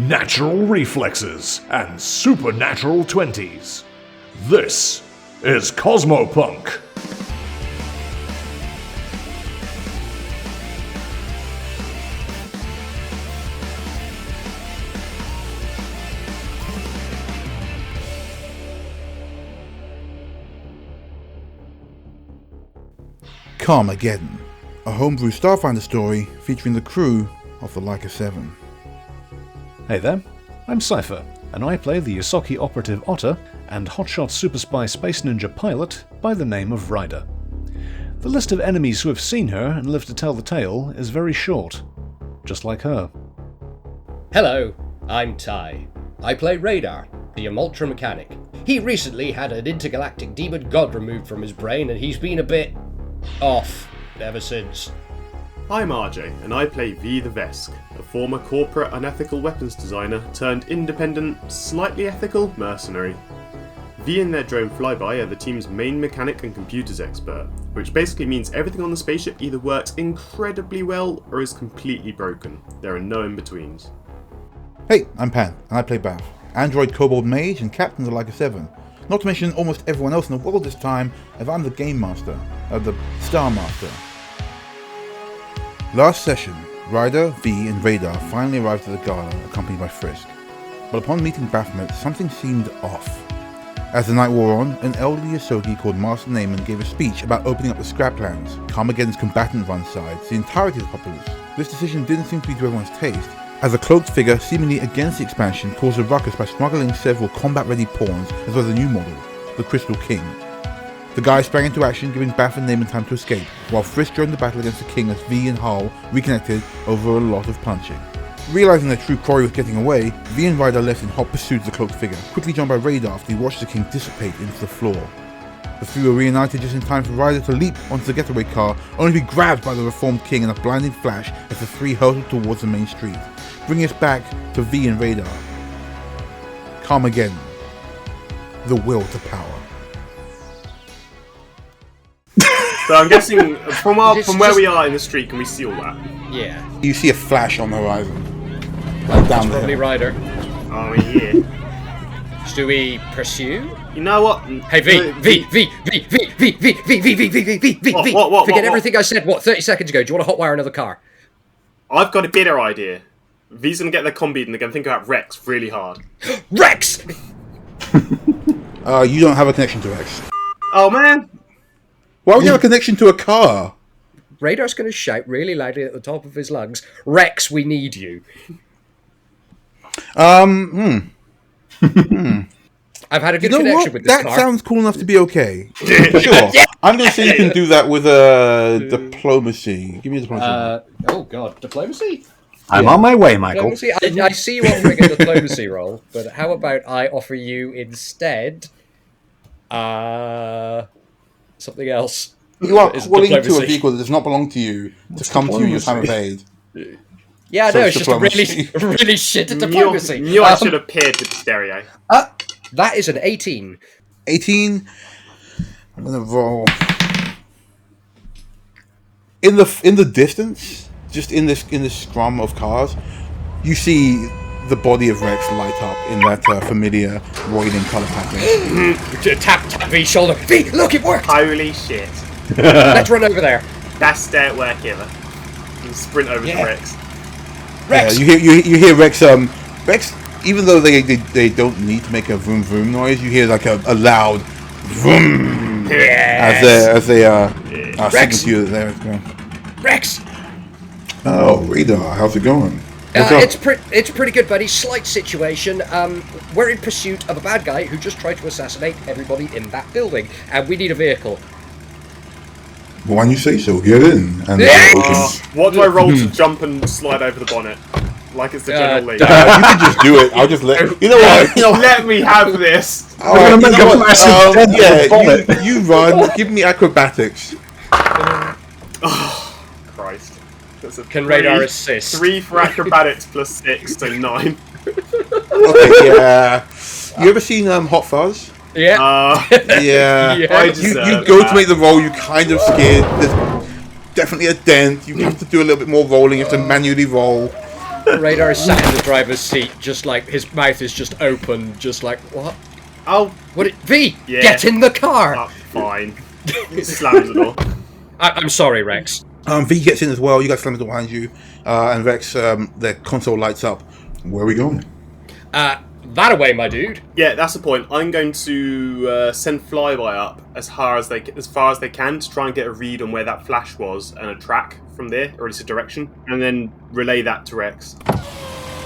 natural reflexes, and supernatural 20s. This is Cosmopunk. Karmageddon, a homebrew Starfinder story featuring the crew of the Leica 7. Hey there, I'm Cypher, and I play the Yosaki operative Otter and hotshot super spy space ninja pilot by the name of Ryder. The list of enemies who have seen her and live to tell the tale is very short, just like her. Hello, I'm Ty. I play Radar, the Amultra mechanic. He recently had an intergalactic demon god removed from his brain and he's been a bit off ever since. I'm RJ, and I play Vee the Vesk, a former corporate unethical weapons designer turned independent, slightly ethical mercenary. Vee and their drone flyby are the team's main mechanic and computers expert, which basically means everything on the spaceship either works incredibly well or is completely broken. There are no in-betweens. Hey, I'm Pan, and I play Bath, android kobold mage and captain of the Leica 7. Not to mention almost everyone else in the world this time, as I'm the game master, the Star Master. Last session, Ryder, Vee and Radar finally arrived at the gala, accompanied by Frisk. But upon meeting Baphomet, something seemed off. As the night wore on, an elderly Yosaki called Master Nayman gave a speech about opening up the Scraplands, Karmageddon's combatant run side, to the entirety of the populace. This decision didn't seem to be to everyone's taste, as a cloaked figure seemingly against the expansion caused a ruckus by smuggling several combat-ready pawns as well as a new model, the Crystal King. The guy sprang into action, giving Bath and Nayman time to escape, while Frisk joined the battle against the King as Vee and Hull reconnected over a lot of punching. Realizing their true quarry was getting away, Vee and Ryder left in hot pursuit of the cloaked figure, quickly joined by Radar after he watched the King dissipate into the floor. The three were reunited just in time for Ryder to leap onto the getaway car, only to be grabbed by the reformed King in a blinding flash as the three hurtled towards the main street, bringing us back to Vee and Radar. Karmageddon. The will to power. So I'm guessing, from where we are in the street, can we see all that? Yeah. You see a flash on the horizon. That's probably Ryder. Oh yeah. Do we pursue? You know what? Hey V. Forget everything I said, 30 seconds ago. Do you want to hotwire another car? I've got a better idea. V's gonna get their combi and they're gonna think about Rex really hard. Rex! You don't have a connection to Rex. Oh man! Why would you have a connection to a car? Radar's going to shout really loudly at the top of his lungs, Rex, we need you. I've had a good connection with this car. That sounds cool enough to be okay. Sure. Yeah. I'm going to say you can do that with diplomacy. Give me a diplomacy. Oh god, diplomacy? I'm on my way, Michael. I see you offering a diplomacy roll, but how about I offer you instead something else? You are calling to a vehicle that does not belong to you to come to you in your time of aid. Yeah, So no, it's just a really shit at diplomacy. Knew I should have peered with the stereo. That is an 18. 18. I'm gonna roll. In the distance, just in this scrum of cars, you see the body of Rex light up in that familiar roiding colour pattern. Tap V's shoulder. V, look, it worked! Holy shit. Let's run over there. Best day at work ever. You sprint over to Rex. Rex! Yeah, you hear Rex, Rex, even though they don't need to make a vroom vroom noise, you hear like a loud vroom as they signal to you that they're Rex! Oh, Radar, how's it going? It's pretty good, buddy. Slight situation. We're in pursuit of a bad guy who just tried to assassinate everybody in that building, and we need a vehicle. Well, when you say so, get in. And what do I roll to jump and slide over the bonnet? Like it's the general league. you can just do it. I'll just let you know what. Let me have this. You run. Give me acrobatics. Oh, Christ. Can Radar assist? 3 for acrobatics plus 6, so 9. Okay, yeah. You ever seen Hot Fuzz? Yeah. Yeah. You go to make the roll, you kind of scared. There's definitely a dent. You have to do a little bit more rolling. You have to manually roll. Radar is sat in the driver's seat, just like his mouth is just open, just like, what? Oh, What? V, Yeah. get in the car! fine. Slams the door. I'm sorry, Rex. V gets in as well. You guys slam the door behind you, and Rex, the console lights up. Where are we going? That away, my dude. Yeah, that's the point. I'm going to send Flyby up as far as they can to try and get a read on where that flash was and a track from there, or at least a direction, and then relay that to Rex.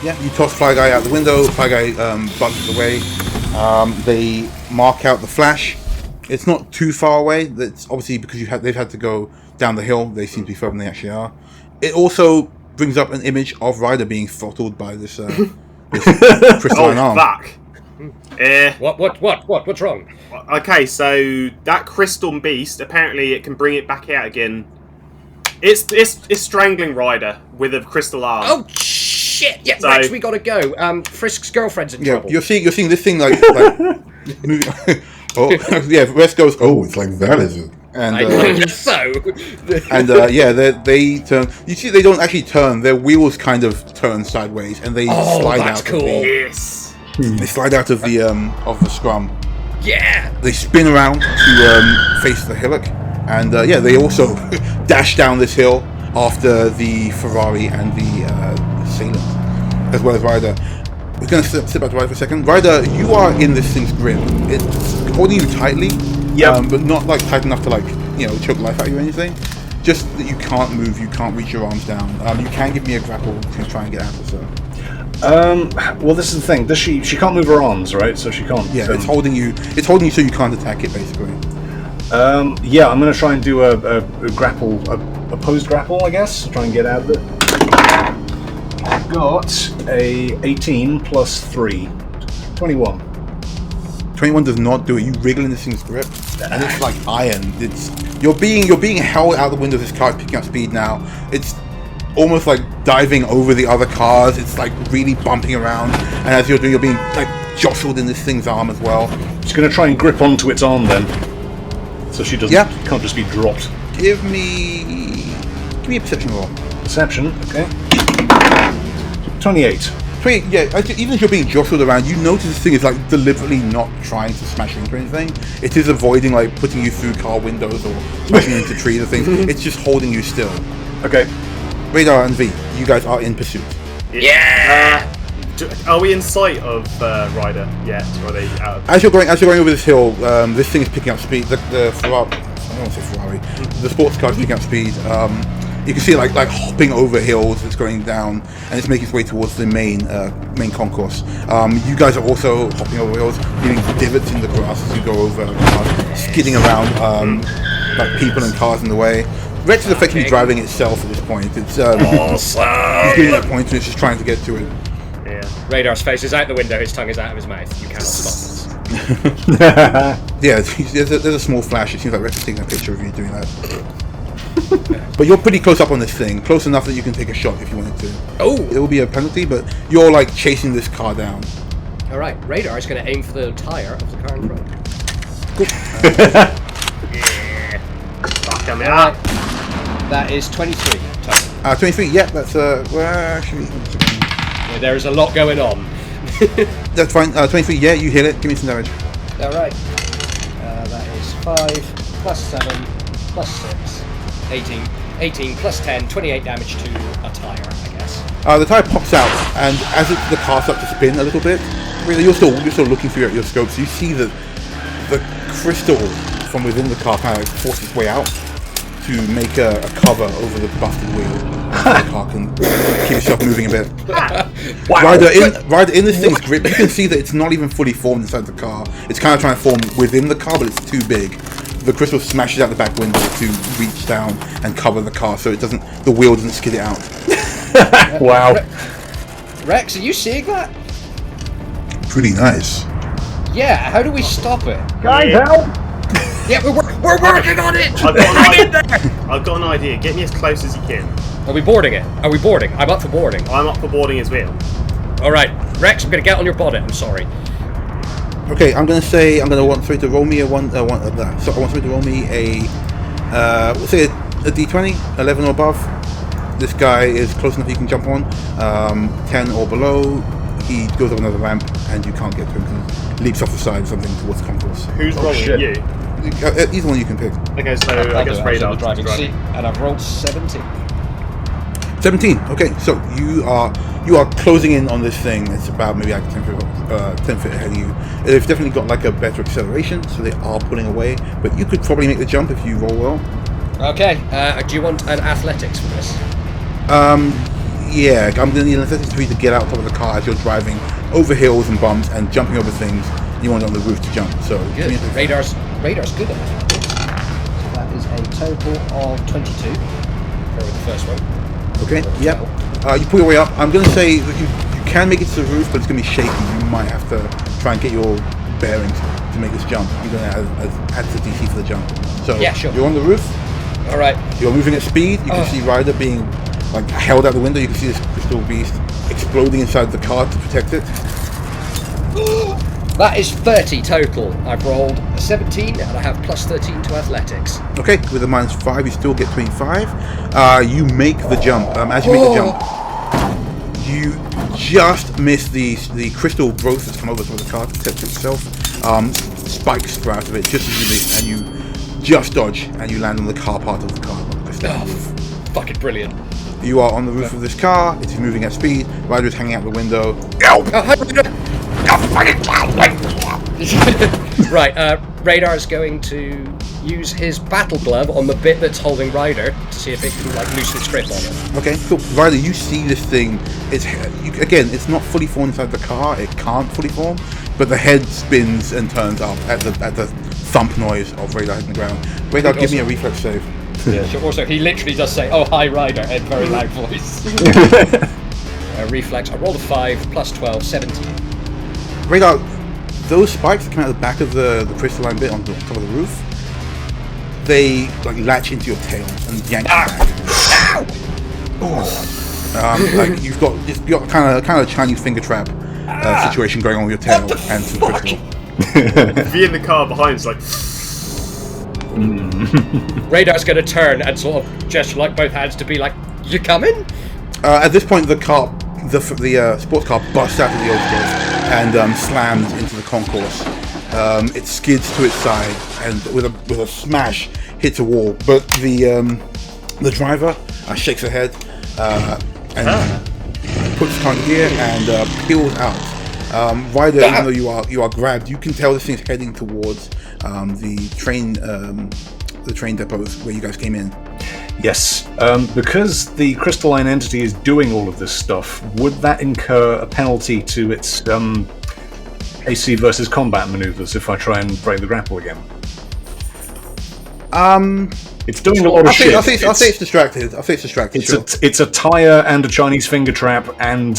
Yeah, you toss Fly Guy out the window. Fly Guy bunches away. They mark out the flash. It's not too far away. That's obviously because they've had to go down the hill. They seem to be further than they actually are. It also brings up an image of Ryder being throttled by this, this crystalline arm. Fuck. What's wrong? Okay, so that crystal beast, apparently it can bring it back out again. It's strangling Ryder with a crystal arm. Oh, shit! Yeah, So- Rex, we gotta go. Frisk's girlfriend's in trouble. You're seeing this thing like moving. Oh yeah, Rex goes. Oh, it's like that, is it? And I guess so. they turn. You see, they don't actually turn. Their wheels kind of turn sideways, and they slide that's out. cool. Yes. They slide out of the scrum. Yeah! They spin around to face the hillock, and they also dash down this hill after the Ferrari and the assailant, as well as Ryder. We're going to sit back to Ryder for a second. Ryder, you are in this thing's grip. It's holding you tightly, but not like tight enough to choke life out of you or anything. Just that you can't move, you can't reach your arms down. You can give me a grapple to try and get out of this. Well, this is the thing. She can't move her arms, right? So she can't. Yeah, it's holding you. It's holding you so you can't attack it, basically. Yeah, I'm going to try and do a grapple, opposed grapple, I guess. Try and get out of it. I've got a 18 plus 3, 21. 21 does not do it. You wriggle in this thing's grip, and it's like iron. You're being held out the window of this car. It's picking up speed now. It's almost like diving over the other cars. It's like really bumping around, and as you're doing, you're being like jostled in this thing's arm as well. She's going to try and grip onto its arm then, so she doesn't. Can't just be dropped. Give me a perception roll. Perception, okay. 28. Even as you're being jostled around, you notice this thing is like deliberately not trying to smash into anything. It is avoiding like putting you through car windows or smashing into trees or things. It's just holding you still. Okay. Radar and V, you guys are in pursuit. Yeah! Are we in sight of Ryder yet, or are they out of... As you're going over this hill, this thing is picking up speed. The Ferrari, I don't want to say Ferrari. The sports car is picking up speed. You can see it like hopping over hills. It's going down, and it's making its way towards the main concourse. You guys are also hopping over hills, leaving divots in the grass as you go over, skidding around like people and cars in the way. Rex is effectively driving itself at this point. It's Awesome! He's getting that point, and it's just trying to get to it. Yeah. Radar's face is out the window, his tongue is out of his mouth. You cannot stop this. Yeah, there's a small flash. It seems like Rex is taking a picture of you doing that. But you're pretty close up on this thing, close enough that you can take a shot if you wanted to. Oh! It will be a penalty, but you're like chasing this car down. Alright, Radar is going to aim for the tyre of the car in front. Cool. Yeah. Fuck, I'm Alright. out. That is 23 total. 23, yeah, that's, well, actually, Yeah, there is a lot going on. that's fine. 23, yeah, you hit it. Give me some damage. Alright. That is 5, plus 7, plus 6, 18. 18 plus 10, 28 damage to a tyre, I guess. The tyre pops out, and as the car starts to spin a little bit, really, you're still looking through your scope, so you see that the crystal from within the car kind of forces its way out to make a cover over the busted wheel, so the car can keep itself moving a bit. Wow. Ryder in this thing's grip, you can see that it's not even fully formed inside the car. It's kind of trying to form within the car, but it's too big. The crystal smashes out the back window to reach down and cover the car, so the wheel doesn't skid it out. Wow. Rex, are you seeing that? Pretty nice. Yeah, how do we stop it? Guys, help! Yeah, we're working on it! I've got an idea. Get me as close as you can. Are we boarding it? Are we boarding? I'm up for boarding. I'm up for boarding as well. Alright, Rex, I'm gonna get on your bonnet, I'm sorry. Okay, I'm gonna want somebody to roll me I want somebody to roll me a let's say a D20, 11 or above. This guy is close enough you can jump on. 10 or below, he goes up another ramp and you can't get to him because he leaps off the side or something towards the concourse. Who's rolling? shit. You? Either one you can pick. Okay, so I'll I do guess it. Radar. I'm in the driving seat, and I've rolled 17. 17. Okay, so you are closing in on this thing. It's about maybe like 10 feet ahead of you. They've definitely got like a better acceleration, so they are pulling away. But you could probably make the jump if you roll well. Okay, do you want an athletics for this? Yeah, I'm gonna need an athletics for you to get out top of the car as you're driving over hills and bumps and jumping over things. You want it on the roof to jump. So Good. Radar's good at it. So that is a total of 22 for the first one. okay, yep. You pull your way up. I'm gonna say that you can make it to the roof, but it's gonna be shaky. You might have to try and get your bearings to make this jump. I'm gonna add to the DC for the jump. So Yeah, sure. you're on the roof. All right. You're moving at speed. You can see Ryder being like held out the window. You can see this crystal beast exploding inside the car to protect it. That is 30 total. I've rolled a 17 and I have plus 13 to athletics. Okay, with a -5, you still get 25. You make the jump. As you make the jump, you just miss the crystal growth that's come over to the car to protect itself. Spikes grow out of it just as you miss, and you just dodge, and you land on the car part of the car. Oh, fucking brilliant. You are on the roof of this car. It is moving at speed. Ryder is hanging out the window. Oh, hi, Radar. Right, Radar is going to use his battle glove on the bit that's holding Ryder to see if it can like loosen its grip on it. Okay, cool. Ryder, you see this thing. It's not fully formed inside the car. It can't fully form, but the head spins and turns up at the thump noise of Radar hitting the ground. Radar, give me a reflex save. Yeah. Sure. Also, he literally does say, "Oh, hi, Ryder," in a very loud voice. Reflex. I rolled a 5 plus 12, 17. Radar, those spikes that come out of the back of the crystalline bit on the top of the roof, they like latch into your tail and yank you back. Like you've got kind of a Chinese finger trap situation going on with your tail and some crystal. V in the car behind is like. Radar's going to turn and sort of gesture like both hands to be like, "You coming?" At this point, the sports car busts out of the overgrowth and slams into the concourse. It skids to its side and with a smash hits a wall. But the driver shakes her head and puts the car in gear and peels out. Ryder, even though you are grabbed, you can tell this thing's heading towards the train depots where you guys came in. Yes, because the crystalline entity is doing all of this stuff, would that incur a penalty to its AC versus combat maneuvers if I try and break the grapple again? It's doing a lot of shit. I'll say it's distracted. It's a tire and a Chinese finger trap and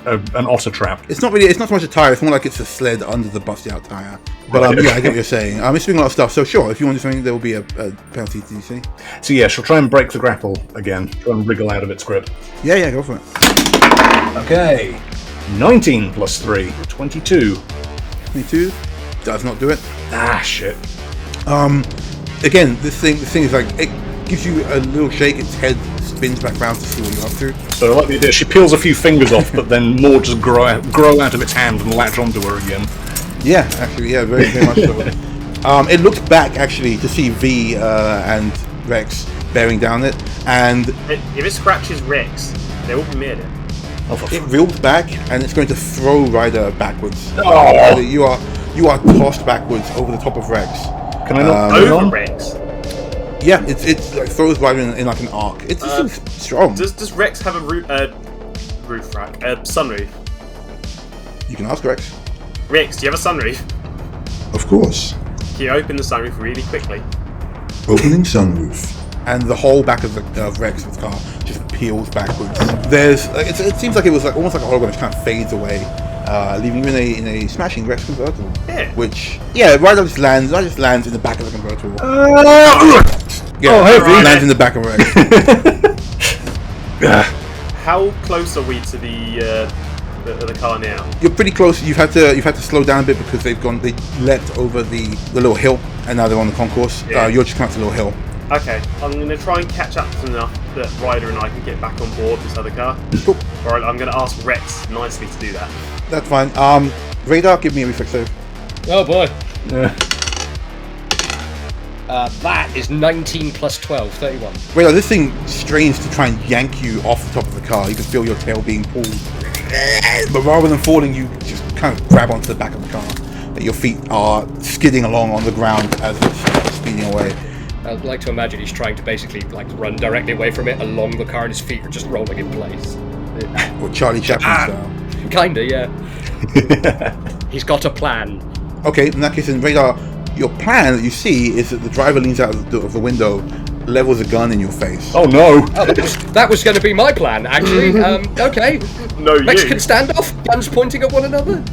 an otter trap. It's not so much a tire. It's more like it's a sled under the busted out tire. But yeah, I get what you're saying. It's doing a lot of stuff. So sure, if you want to do something, there will be a penalty to DC. So yeah, she'll try and break the grapple again. Try and wriggle out of its grip. Yeah, go for it. Okay, 19 plus 3, 22. 22 does not do it. Ah, shit. Again, this thing is like, it gives you a little shake, its head spins back round to see what you're up to. So I like the idea, she peels a few fingers off, but then more just grow out of its hand and latch onto her again. Yeah, actually, yeah, very, very much so. It looks back, actually, to see V and Rex bearing down it, and... If it scratches Rex, they will be made it. It reels back, and it's going to throw Ryder backwards. Oh. Ryder, you are tossed backwards over the top of Rex. Can I not Over Rex? Yeah, it's like throws Ryder in like an arc. It's strong. Does Rex have a roof rack? Sunroof? You can ask Rex. Rex, do you have a sunroof? Of course. Can you open the sunroof really quickly? Opening sunroof. And the whole back of Rex's car just peels backwards. It seems like it was like almost like a hologram, just kind of fades away, leaving you in a smashing Rex convertible. Yeah. Which Ryder just lands in the back of the convertible. Lands in the back of Rex. How close are we to the car now? You're pretty close. You've had to slow down a bit because they leapt over the little hill and now they're on the concourse. Yeah. You're just coming up to the little hill. Okay, I'm going to try and catch up enough that Ryder and I can get back on board this other car. Cool. Alright, I'm going to ask Rex nicely to do that. That's fine. Radar, give me a reflex save. Oh boy. Yeah. That is 19 plus 12, 31. Radar, this thing strains to try and yank you off the top of the car. You can feel your tail being pulled. But rather than falling, you just kind of grab onto the back of the car. Your feet are skidding along on the ground as it's speeding away. I'd like to imagine he's trying to basically run directly away from it along the car and his feet are just rolling in place. Or Charlie Chaplin style. Kinda, yeah. He's got a plan. Okay, in that case, in Radar, your plan that you see is that the driver leans out of the window, levels a gun in your face. Oh no! Oh, that was going to be my plan, actually. Okay. No, Mexican standoff, guns pointing at one another.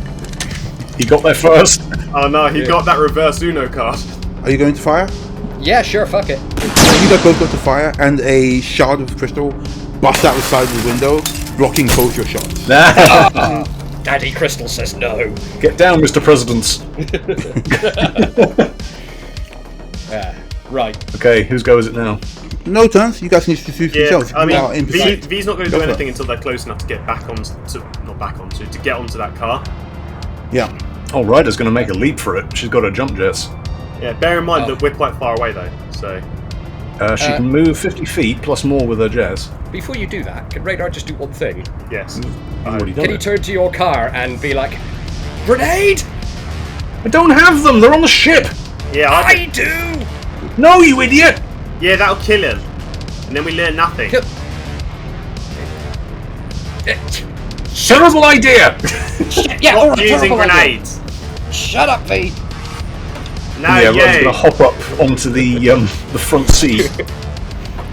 He got there first. Oh no, he got that reverse Uno card. Are you going to fire? Yeah, sure, fuck it. You guys both go to fire, and a shard of crystal busts out the side of the window, blocking both your shots. Daddy Crystal says no. Get down, Mr. President. Right. Okay, whose go is it now? No turns. You guys need to choose yourselves. I You are mean, in pursuit. V's not going to Go do for it. anything until they're close enough to get back onto, to get onto that car. Yeah. Oh, Ryder's going to make a leap for it. She's got her jump jets. Yeah, bear in mind that we're quite far away though, so... She can move 50 feet plus more with her jets. Before you do that, can Radar just do one thing? Yes. I've already done Can you it. turn to your car and be like, grenade? I don't have them. They're on the ship. Yeah, I do! No, you idiot! yeah, that'll kill him. And then we learn nothing. Terrible idea. Yeah, all right, Using terrible idea. grenades. Shut up, V. No, Yeah, Ryder's yay. going to hop up onto the front seat,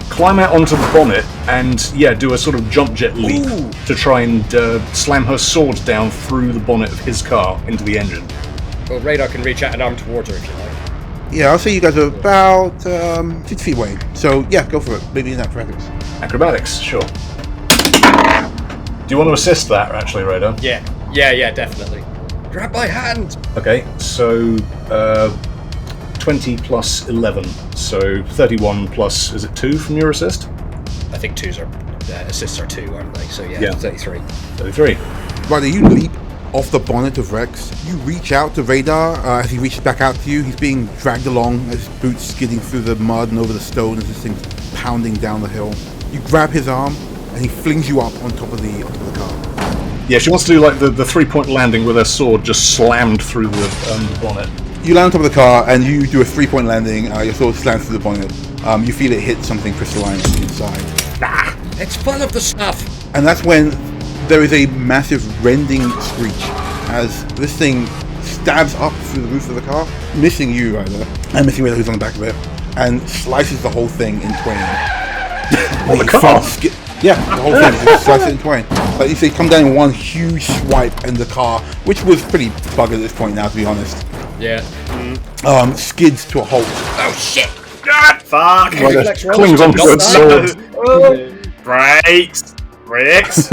climb out onto the bonnet, and do a sort of jump jet leap to try and slam her sword down through the bonnet of his car into the engine. Well, Radar can reach out an arm towards her if you like. Yeah, I'll say you guys are about 6 feet away. So, yeah, go for it. Maybe in athletics. Acrobatics, sure. Do you want to assist that, actually, Ryder? Yeah, definitely. Grab my hand! Okay, so 20 plus 11, so 31 plus, is it 2 from your assist? I think assists are 2, aren't they? So Yeah. 33. 33. Ryder, you leap off the bonnet of Rex. You reach out to Radar as he reaches back out to you. He's being dragged along, his boots skidding through the mud and over the stone as this thing's pounding down the hill. You grab his arm and he flings you up on top of the car. Yeah, she wants to do like the 3-point landing with her sword just slammed through the bonnet. You land on top of the car and you do a 3-point landing. Your sword slams through the bonnet. You feel it hit something crystalline on the inside. It's full of the stuff! And that's when there is a massive rending screech as this thing stabs up through the roof of the car, missing you, Ryder, and missing Ryder who's on the back of it, and slices the whole thing in twain. The car? Yeah, the whole thing, just slices it in twain. Like you say, come down in one huge swipe, and the car, which was pretty buggered at this point now, to be honest, Yeah. skids to a halt. Oh shit! Fuck! Ryder Reflex rolls clings to onto not its die. sword. Brakes! Brakes!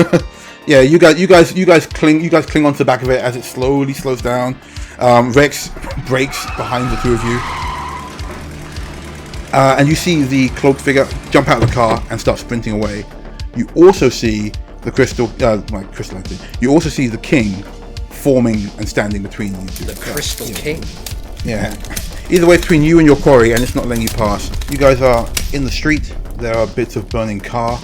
Yeah, you guys cling onto the back of it as it slowly slows down. Rex breaks behind the two of you, and you see the cloaked figure jump out of the car and start sprinting away. You also see the crystal. You also see the king forming and standing between you two. The Crystal King. Yeah. Either way, between you and your quarry, and it's not letting you pass. You guys are in the street. There are bits of burning car.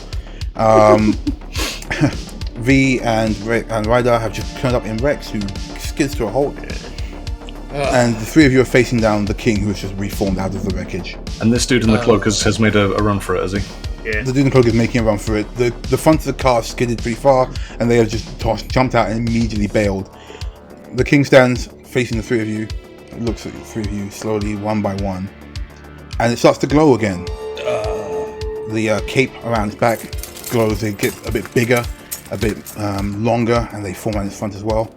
V and Ryder have just turned up in Rex, who skids to a halt. And the three of you are facing down the king, who has just reformed out of the wreckage. And this dude in the cloak has made a run for it, has he? Yeah. The dude in the cloak is making a run for it. The front of the car skidded pretty far, and they have just jumped out and immediately bailed. The king stands facing the three of you, looks at the three of you slowly, one by one, and it starts to glow again. The cape around its back glows. They get a bit bigger, a bit longer, and they form on its front as well.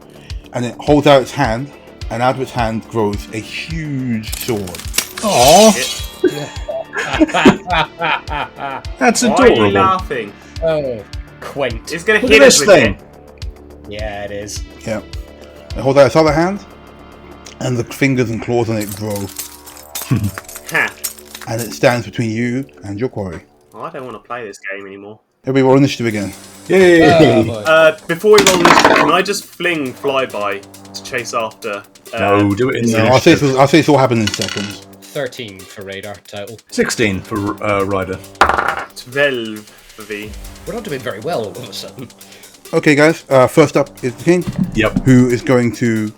And it holds out its hand, and out of its hand grows a huge sword. Aww. That's Why are you adorable. laughing? Oh, quaint. It's gonna Look hit at us this with thing. it. Yeah, it is. Yeah. It holds out its other hand, and the fingers and claws on it grow, Ha. and it stands between you and your quarry. I don't want to play this game anymore. Everybody roll initiative again. Yay! Before we roll this, can I just fling flyby to chase after? No, do it in the I'll say it's all happened in seconds. 13 for Radar total. 16 for Ryder. 12 for V. We're not doing very well all of a sudden. Okay, guys. First up is the king. Yep. Who is going to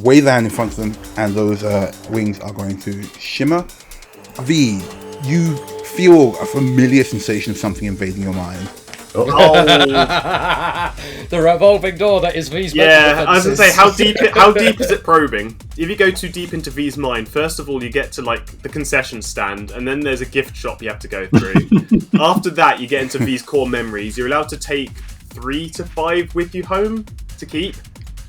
wave the hand in front of them, and those wings are going to shimmer. V, you feel a familiar sensation of something invading your mind. Oh, The revolving door that is V's mental yeah. I was gonna say, defenses. how deep is it probing? If you go too deep into V's mind, first of all, you get to like the concession stand, and then there's a gift shop you have to go through. After that, you get into V's core memories. You're allowed to take 3 to 5 with you home to keep.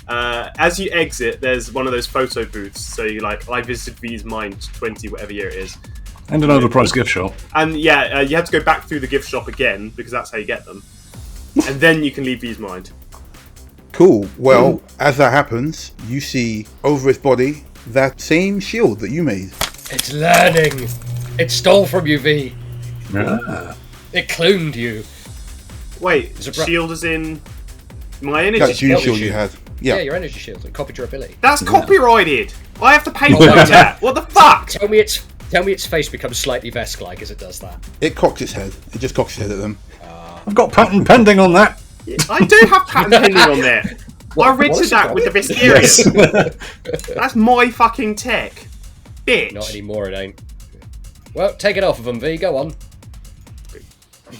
As you exit, there's one of those photo booths. So you like, I visited V's mind 20 whatever year it is. And an overpriced gift shop. And yeah, you have to go back through the gift shop again because that's how you get them. And then you can leave V's mind. Cool. Well, as that happens, you see over its body that same shield that you made. It's learning. It stole from you, V. Ah. It cloned you. Wait, Is it shield is in my energy That junior shield. shield you had. Yeah, Yeah. your energy shield. It copied your ability. That's copyrighted. I have to pay for that. What the fuck? Tell me its face becomes slightly Vesk-like as it does that. It cocks its head. It just cocks its head at them. I've got patent pending on that. I do have patent pending on there. I rented that with the Vesperian. That's my fucking tech. Bitch. Not anymore, it ain't. Well, take it off of them, V. Go on.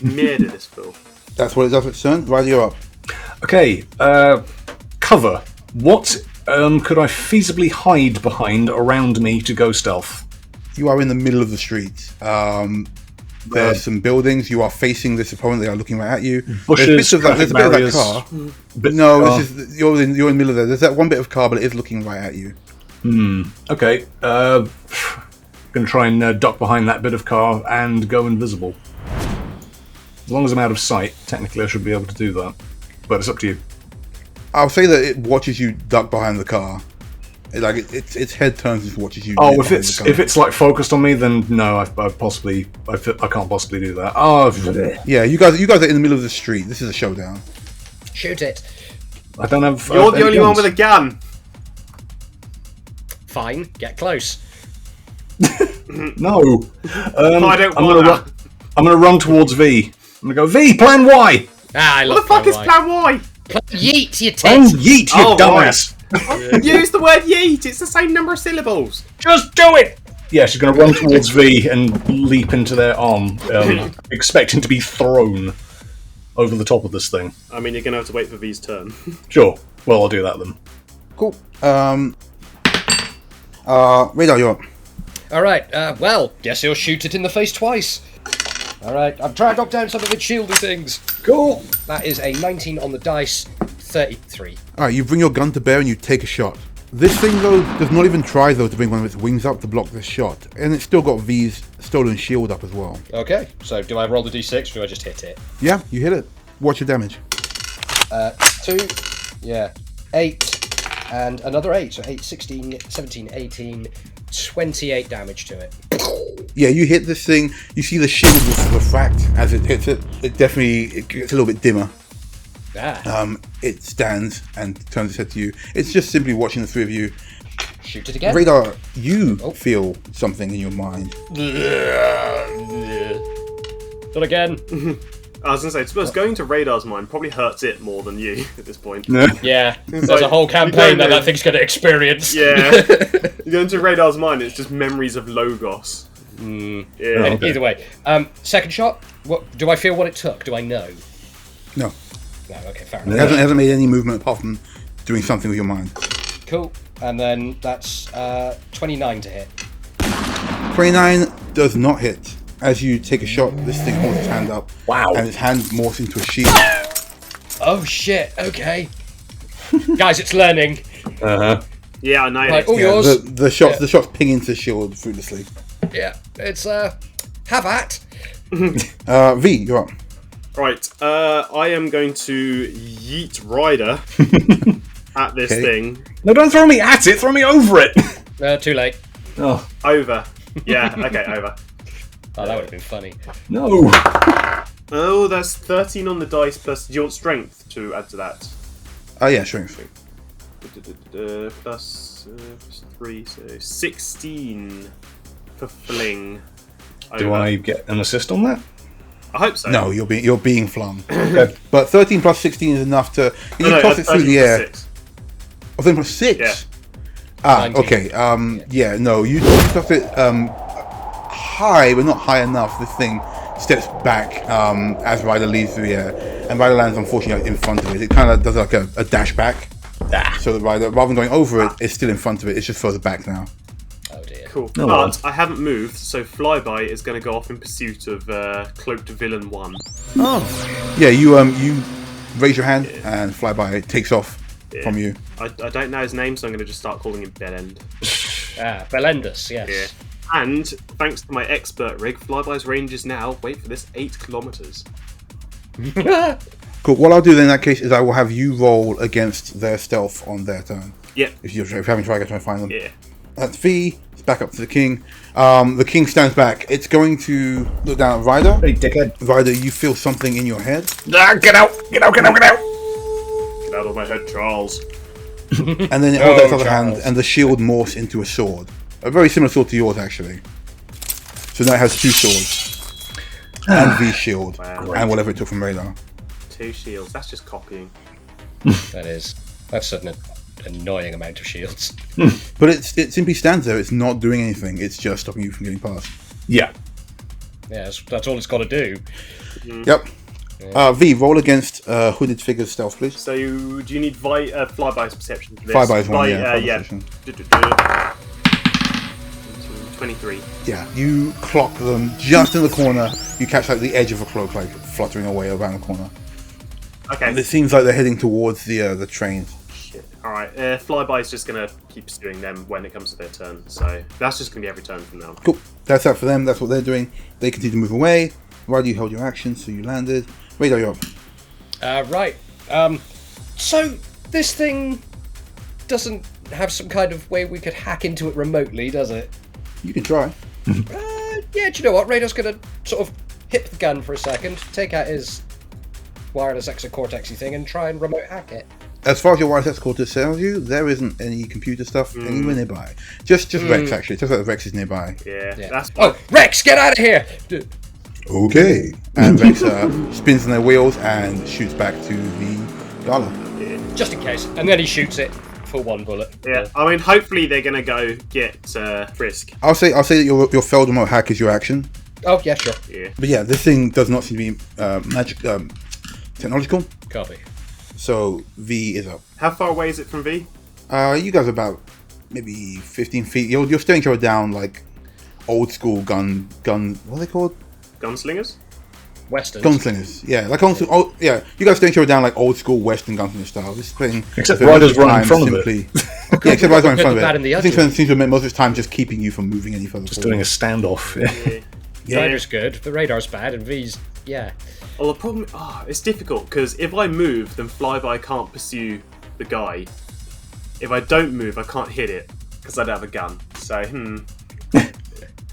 Murder this fool. That's what it does with its turn. Ryder, you're up. Okay, cover. What could I feasibly hide behind around me to go stealth? You are in the middle of the street. There's some buildings. You are facing this opponent. They are looking right at you. Bushes, There's a bit of that barriers, car. bit No, car. you're in the middle of there. There's that one bit of car, but it is looking right at you. Okay, gonna try and duck behind that bit of car and go invisible. As long as I'm out of sight, technically I should be able to do that. But it's up to you. I'll say that it watches you duck behind the car. Its head turns and watches you. Oh, dip if behind the car. it's like focused on me, then no, I can't possibly do that. Oh, Yeah, you guys are in the middle of the street. This is a showdown. Shoot it. I don't have. You're the any only one guns. with a gun. Fine. Get close. No. I don't I'm want gonna that. I'm gonna run towards V. I'm gonna go V. Plan Y. Ah, I What love the fuck is Plan Y? Yeet, you Plan tit. Yeet, you Oh, dumbass. Use the word yeet. It's the same number of syllables. Just do it. Yeah, she's gonna run towards V and leap into their arm, expecting to be thrown over the top of this thing. I mean, you're gonna have to wait for V's turn. Sure. Well, I'll do that then. Cool. Radar, you're up. Alright, well, guess he'll shoot it in the face twice. Alright, I'm trying to knock down some of its shieldy things. Cool. That is a 19 on the dice, 33. All right, you bring your gun to bear and you take a shot. This thing, though, does not even try, though, to bring one of its wings up to block this shot. And it's still got V's stolen shield up as well. Okay, so do I roll the d6 or do I just hit it? Yeah, you hit it. What's your damage? 2, yeah, 8, and another 8, so 8, 16, 17, 18, 28 damage to it. Yeah, you hit this thing. You see the shield will refract as it hits it. It definitely gets a little bit dimmer. Ah, It stands and turns its head to you. It's just simply watching the three of you. shoot it again. Radar, you feel something in your mind. Not again. I was gonna say, I suppose going to Radar's mind probably hurts it more than you at this point. Yeah, there's like, a whole you campaign don't know. that thing's going to experience. Yeah. You go into Radar's mind, it's just memories of Logos. Yeah. Okay. Either way, second shot. What do I feel? What it took? Do I know? No, No. Okay, fair it enough. hasn't made any movement apart from doing something with your mind. Cool. And then that's 29 to hit. 29 does not hit. As you take a shot, this thing holds its hand up. Wow. And its hand morphs into a shield. Oh shit. Okay. Guys, it's learning. Yeah, I know. Right, all Yeah, yours. the shots ping into the shield fruitlessly. Yeah. It's have at. V, you're up. Right, I am going to yeet Ryder at this Okay. thing. No, don't throw me at it. Throw me over it. Too late. Oh, Over. Yeah, okay, over. Oh, that would have been funny. No. Oh, that's 13 on the dice plus your strength to add to that. Oh yeah, strength. Plus 3, so 16 for fling. Do I get an assist on that? I hope so. No, you're being flung. Okay. But 13 plus 16 is enough to. You toss it through the air. 6. Oh, 13 plus 6? Yeah. Ah, 19. okay. Yeah, no, you toss it high, but not high enough. This thing steps back as Ryder leaves through the air, and Ryder lands unfortunately in front of it. It kind of does like a dash back. So the Ryder, rather than going over it, it's still in front of it. It's just further back now. Oh dear. Cool. No but worries. I haven't moved, so Flyby is going to go off in pursuit of Cloaked Villain 1. Oh. Yeah, you raise your hand and Flyby takes off from you. I don't know his name, so I'm going to just start calling him Bellend. Bellendus, yes. Yeah. And thanks to my expert rig, Flyby's range is now, wait for this, 8 kilometers. Cool. What I'll do then in that case is I will have you roll against their stealth on their turn. Yep. If you're having tried to find them. Yeah. That's V. It's back up to the king. The king stands back. It's going to look down at Ryder. Hey, dickhead. Ryder, you feel something in your head. Ah, get out! Get out! Get out! Get out! Get out of my head, Charles. And then it holds out its other hand, Charles. and the shield morphs into a sword. A very similar sword to yours, actually. So now it has 2 swords. And V's shield. Wow. And whatever it took from Radar. 2 shields, that's just copying. That is. That's an annoying amount of shields. But it simply stands there. It's not doing anything. It's just stopping you from getting past. Yeah. Yeah, that's all it's got to do. Yep. V, roll against hooded figures stealth, please. So, do you need Flyby's perception for this? Flyby's one, yeah, yeah. perception. 23. Yeah, you clock them just in the corner. You catch like the edge of a cloak, like fluttering away around the corner. Okay. And it seems like they're heading towards the train. Shit. Alright, Flyby's just going to keep pursuing them when it comes to their turn. So, that's just going to be every turn from now. Cool. That's that for them. That's what they're doing. They continue to move away. Ryder, you held your action, so you landed. Radar, you're up. Right. So this thing doesn't have some kind of way we could hack into it remotely, does it? You can try. Yeah, do you know what? Radar's gonna sort of hit the gun for a second, take out his wireless exocortexy thing, and try and remote hack it. As far as your wireless escort tells you, there isn't any computer stuff anywhere nearby. Just Rex, actually. It turns out that Rex is nearby. Yeah, Yeah. that's... Oh, Rex, get out of here! Okay. And Rex spins on their wheels and shoots back to the gala. Just in case. And then he shoots it for 1 bullet. Yeah, I mean, hopefully they're going to go get Frisk. I'll say that your failed remote hack is your action. Oh, yeah, sure. Yeah. But yeah, this thing does not seem to be technological. Copy. So V is up. How far away is it from V? You guys are about maybe 15 feet. You're staring each other down like old school gun. What are they called? Gunslingers? Westerns. Gunslingers. Yeah, like old. Oh, yeah. You guys staring each other down like old school Western gunslinger style. This is playing. Except for most Ryder's of the running in time front of it. Yeah, except Ryder's running in front of Bad in the it. I think other. seems to make most of its time just keeping you from moving any further. Just forward. doing a standoff. Yeah. Yeah. Ryder's good, the radar's bad, and V's, yeah. Well, the problem... it's difficult, because if I move, then Flyby can't pursue the guy. If I don't move, I can't hit it, because I don't have a gun. So,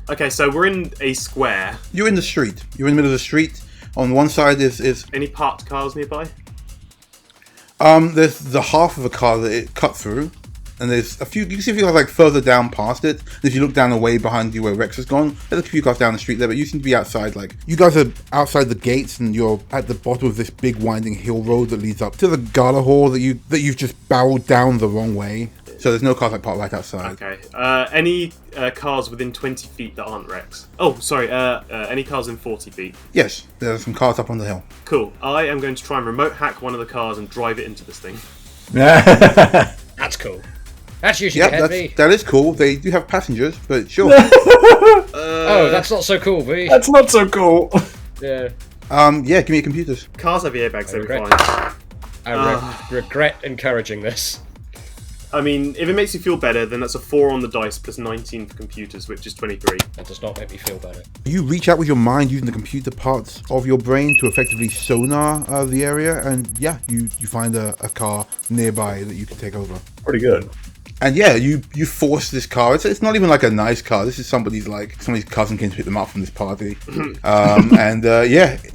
Okay, so we're in a square. You're in the street. You're in the middle of the street. On one side is Any parked cars nearby? there's the half of a car that it cut through, and there's a few. You can see a few cars like further down past it. And if you look down away behind you where Rex has gone, there's a few cars down the street there. But you seem to be outside. Like you guys are outside the gates, and you're at the bottom of this big winding hill road that leads up to the gala hall that you've just barreled down the wrong way. So there's no cars like parked right outside. Okay. Any cars within 20 feet that aren't Rex? Oh, sorry. Any cars in 40 feet? Yes, there's some cars up on the hill. Cool. I am going to try and remote hack one of the cars and drive it into this thing. That's cool. That's usually Yeah, heavy. that is cool. They do have passengers, but sure. Oh, that's not so cool, V. That's not so cool. Yeah. Yeah, give me your computers. Cars have airbags, they'll be regret. fine. I regret encouraging this. I mean, if it makes you feel better, then that's a 4 on the dice plus 19 for computers, which is 23. That does not make me feel better. You reach out with your mind using the computer parts of your brain to effectively sonar the area, and yeah, you find a car nearby that you can take over. Pretty good. And yeah, you force this car. It's not even like a nice car. This is somebody's cousin came to pick them up from this party.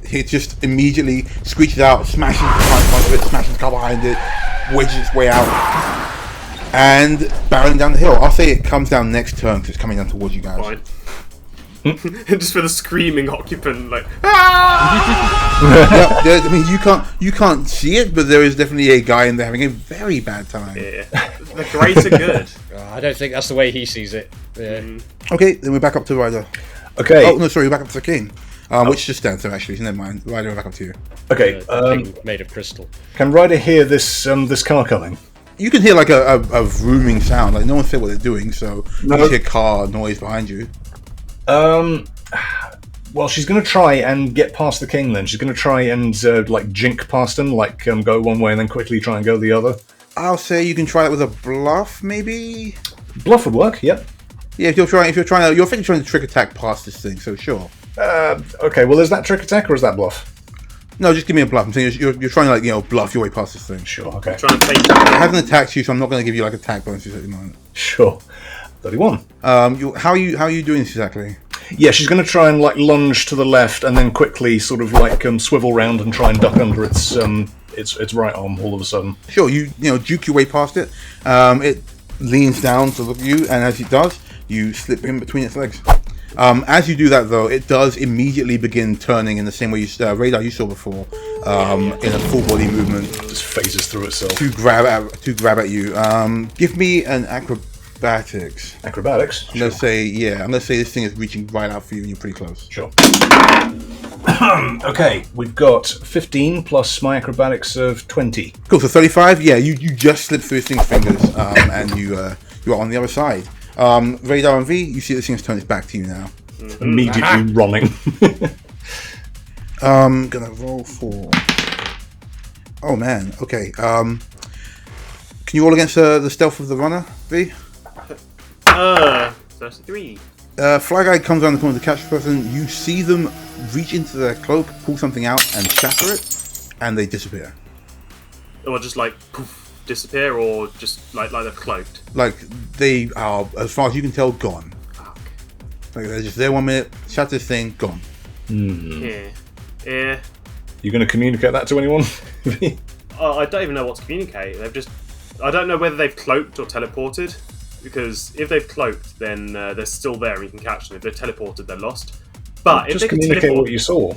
It just immediately screeches out, smashes the front of it, smashes the car behind it, wedges its way out, and barreling down the hill. I'll say it comes down next turn because it's coming down towards you guys. Fine. Just for the screaming occupant, like, ah! I mean, you can't see it, but there is definitely a guy in there having a very bad time. Yeah, the greater good. I don't think that's the way he sees it. Yeah. Okay, then we're back up to Ryder. Okay. Oh no, sorry, we're back up to the king. Which just stands there actually. So never mind. Ryder, we're back up to you. Okay. Thing made of crystal. Can Ryder hear this car coming? You can hear like a vrooming sound. Like no one said what they're doing, so you just hear car noise behind you. Well, she's going to try and get past the king then. She's going to try and, jink past him, go one way and then quickly try and go the other. I'll say you can try that with a bluff, maybe? Bluff would work, yep. Yeah, you're effectively trying to trick attack past this thing, so sure. Okay, well, is that trick attack or is that bluff? No, just give me a bluff. I'm saying you're trying to, bluff your way past this thing. Sure, okay. Trying to take It hasn't attacked you, so I'm not going to give you, attack bonuses at the moment. Sure. 31. How are you doing this exactly? Yeah, she's going to try and lunge to the left and then quickly sort of swivel round and try and duck under its right arm all of a sudden. Sure, you juke your way past it. It leans down to look at you, and as it does, you slip in between its legs. As you do that, though, it does immediately begin turning in the same way Radar you saw before, in a full body movement. Just phases through itself to grab at you. Give me an acrobatics. Acrobatics. I'm gonna say this thing is reaching right out for you, and you're pretty close. Sure. Okay, we've got 15 plus my acrobatics of 20. Cool. So 35. Yeah, you just slip through this thing's fingers, and you are on the other side. Radar and Vee, you see this thing has turned its back to you now. Immediately running. Gonna roll for. Oh man. Okay. Can you roll against the stealth of the runner, Vee? 33. Fly Guy comes around the corner to catch the person. You see them reach into their cloak, pull something out, and shatter it, and they disappear. Or just poof, disappear, or just like they're cloaked. Like they are, as far as you can tell, gone. Fuck. Like they're just there 1 minute, shatter this thing, gone. Yeah. You going to communicate that to anyone? I don't even know what to communicate. I don't know whether they've cloaked or teleported. Because if they've cloaked, then they're still there and you can catch them. If they're teleported, they're lost. But just if they communicate what you saw.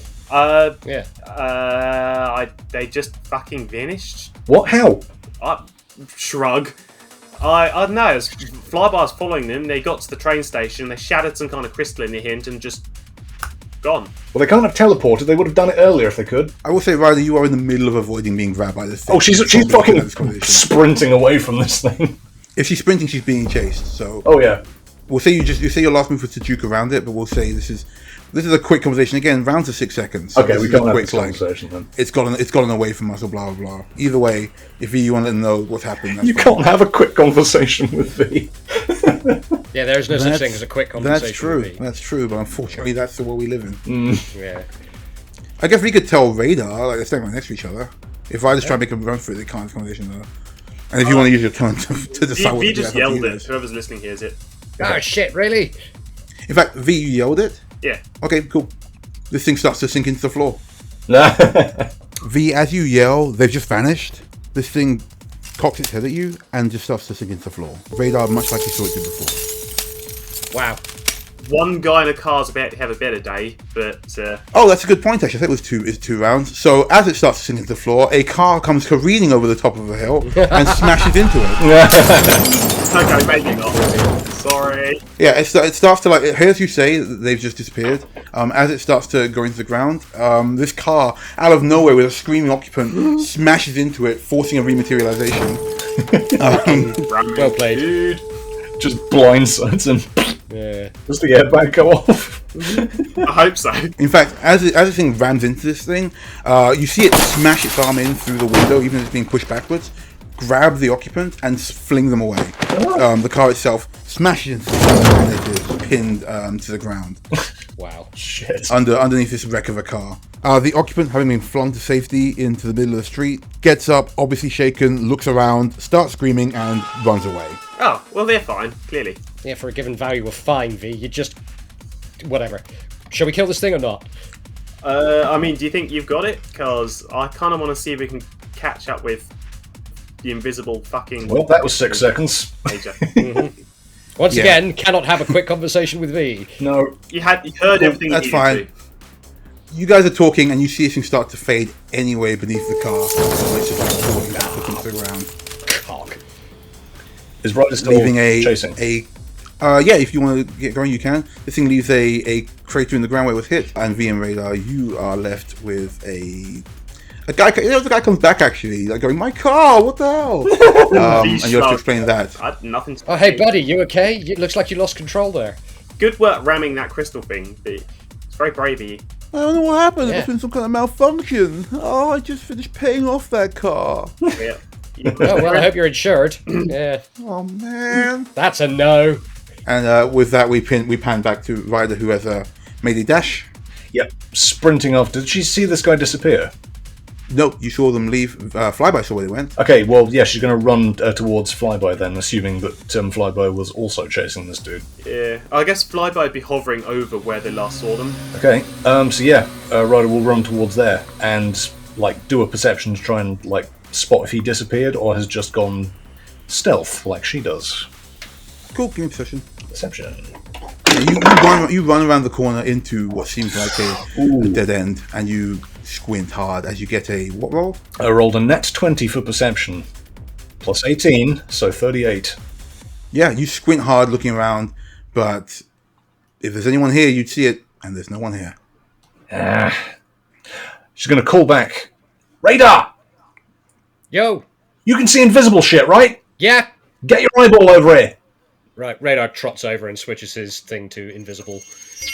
They just fucking vanished. What? How? Shrug. I don't know. As Flybar's following them, they got to the train station. They shattered some kind of crystal in the hint and just gone. Well, they can't have teleported. They would have done it earlier if they could. I will say, Ryder, you are in the middle of avoiding being grabbed by this thing. Oh, she's fucking sprinting away from this thing. If she's sprinting, she's being chased. So. Oh yeah. We'll say you say your last move was to juke around it, but we'll say this is a quick conversation. Again, rounds of 6 seconds. So okay, we can't have this quick conversation then. It's gotten away from us, or blah blah blah. Either way, if you want to let them know what's happened, that's you fine. can't have a quick conversation with V. Yeah, there is no such thing as a quick conversation. That's true. With V. That's true. But unfortunately, that's the world we live in. Yeah. I guess we could tell Radar, they're standing right next to each other. If Ryder's trying to make a run for it, they can't have a conversation though. And if you want to use your turn to decide what to do, just yelled it. Whoever's listening hears it. Oh shit! Really? In fact, V, you yelled it? Yeah. Okay, cool. This thing starts to sink into the floor. V, as you yell, they've just vanished. This thing cocks its head at you and just starts to sink into the floor. Radar, much like you saw it do before. Wow. One guy in a car's about to have a better day, but... Oh, that's a good point, actually. I think it was two rounds. So, as it starts to sink into the floor, a car comes careening over the top of a hill and smashes into it. Okay, maybe not. Sorry. Yeah, it starts to, as you say, they've just disappeared. As it starts to go into the ground, this car, out of nowhere, with a screaming occupant, smashes into it, forcing a rematerialization. Well played. Dude. Just blindsides him. Yeah. Does the airbag go off? I hope so. In fact, as the thing rams into this thing, you see it smash its arm in through the window, even as it's being pushed backwards, grab the occupant, and fling them away. The car itself smashes into the window, and it is pinned to the ground. Wow. Shit. Underneath this wreck of a car. The occupant, having been flung to safety into the middle of the street, gets up, obviously shaken, looks around, starts screaming, and runs away. Oh, well, they're fine, clearly. Yeah, for a given value of fine, V, you just... Whatever. Shall we kill this thing or not? I mean, do you think you've got it? Because I kind of want to see if we can catch up with the invisible fucking... Well, that was 6 seconds. Major. Once Yeah. again, cannot have a quick conversation with V. No. You heard everything That's you fine. needed You guys are talking, and you see this thing start to fade anyway beneath the car. So it's just like falling back into the ground, Cock. Is Ryder still leaving chasing? yeah. If you want to get going, you can. This thing leaves a crater in the ground where it was hit, and V and Radar, you are left with a guy. The guy comes back actually, like going, "My car! What the hell?" And you have to explain that. Nothing to Oh, hey, say. buddy, you okay? It looks like you lost control there. Good work ramming that crystal thing. It's very brave of you. I don't know what happened. Yeah. There's been some kind of malfunction. Oh, I just finished paying off that car. Yeah. Oh, well, I hope you're insured. Yeah, Oh man. that's a no. And with that, we pan back to Ryder, who has made a dash. Yep. Sprinting after. Did she see this guy disappear? Nope, you saw them leave. Flyby saw where they went. Okay, well, yeah, she's going to run towards Flyby then, assuming that Flyby was also chasing this dude. Yeah. I guess Flyby would be hovering over where they last saw them. Okay, so yeah, Ryder will run towards there and, like, do a perception to try and, like, spot if he disappeared or has just gone stealth, like she does. Cool, give me possession. Perception. Yeah, you run around the corner into what seems like a dead end, and you squint hard as you get a what roll? I rolled a net 20 for perception, plus 18, so 38. Yeah, you squint hard looking around, but if there's anyone here, you'd see it, and there's no one here. She's going to call back. Radar! Yo. You can see invisible shit, right? Yeah. Get your eyeball over here. Right, Radar trots over and switches his thing to invisible.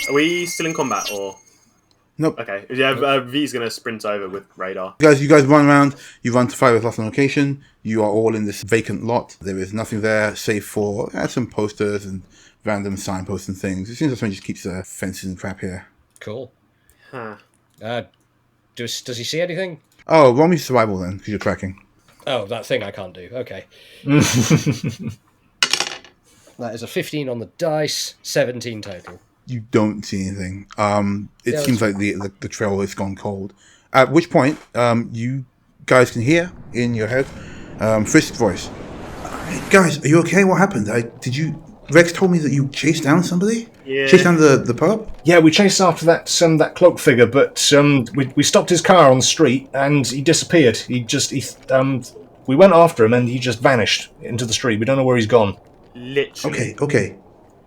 Are we still in combat, or...? Nope. Okay, yeah, V's going to sprint over with Radar. You guys run around. You run to Flyby's last location. You are all in this vacant lot. There is nothing there save for some posters and random signposts and things. It seems like someone just keeps fences and crap here. Cool. Huh. Does he see anything? Oh, roll me survival then, because you're tracking. Oh, that thing I can't do. Okay. That is a 15 on the dice, 17 total. You don't see anything. It Yeah, seems like the trail has gone cold. At which point, you guys can hear in your head Frisk's voice. Hey, guys, are you okay? What happened? Rex told me that you chased down somebody? Yeah. Chased down the pup? Yeah, we chased after that cloak figure, but we stopped his car on the street and he disappeared. We went after him and he just vanished into the street. We don't know where he's gone. Literally. Okay.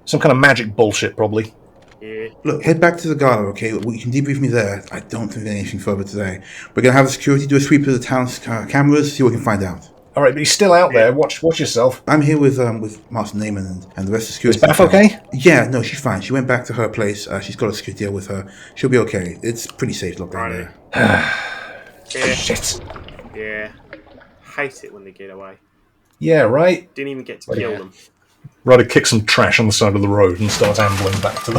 Some kind of magic bullshit, probably. Yeah. Look, head back to the gala, okay? You can debrief me there. I don't think anything further today. We're going to have the security do a sweep of the town's cameras, see what we can find out. All right, but he's still out there. Watch yourself. I'm here with Master Nayman and the rest of the security. Is Beth okay? Yeah, no, she's fine. She went back to her place. She's got a security deal with her. She'll be okay. It's pretty safe to look down Right. there. Yeah. Shit. Yeah. Hate it when they get away. Yeah, right. Didn't even get to kill them. Ryder kicks some trash on the side of the road and starts ambling back to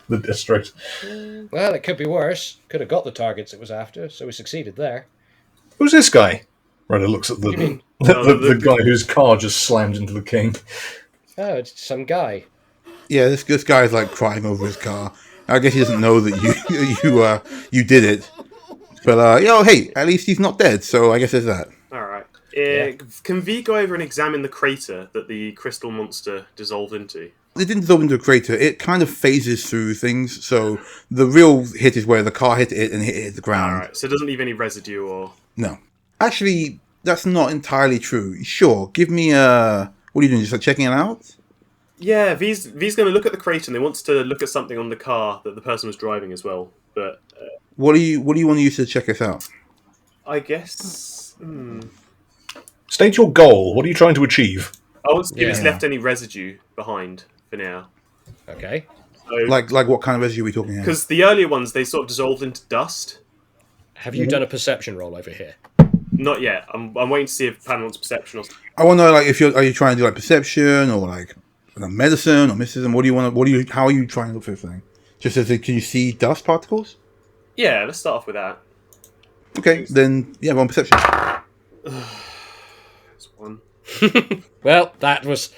the district. Well, it could be worse. Could have got the targets it was after, so we succeeded there. Who's this guy? Ryder looks at the guy whose car just slammed into the king. Oh, it's some guy. Yeah, this guy's like crying over his car. I guess he doesn't know that you did it. But hey, at least he's not dead. So I guess there's that. Alright. Yeah. Can V go over and examine the crater that the crystal monster dissolved into? It didn't dissolve into a crater. It kind of phases through things. So the real hit is where the car hit it and hit the ground. Alright, so it doesn't leave any residue or... No. Actually, that's not entirely true. Sure, give me what are you doing? Just like checking it out? Yeah, V's going to look at the crater and he wants to look at something on the car that the person was driving as well. But What do you want to use to check this out? I guess... State your goal. What are you trying to achieve? I want to see if it's Yeah. left any residue behind for now. Okay. So, Like what kind of residue are we talking here? because the earlier ones, they sort of dissolved into dust. Have you done a perception roll over here? Not yet. I'm waiting to see if Pan wants perception or something. I want to know, like, are you trying to do like perception or like medicine or mysticism? How are you trying to look for this thing? Just can you see dust particles? Yeah, let's start off with that. Okay, then roll perception. That's one. Well, that was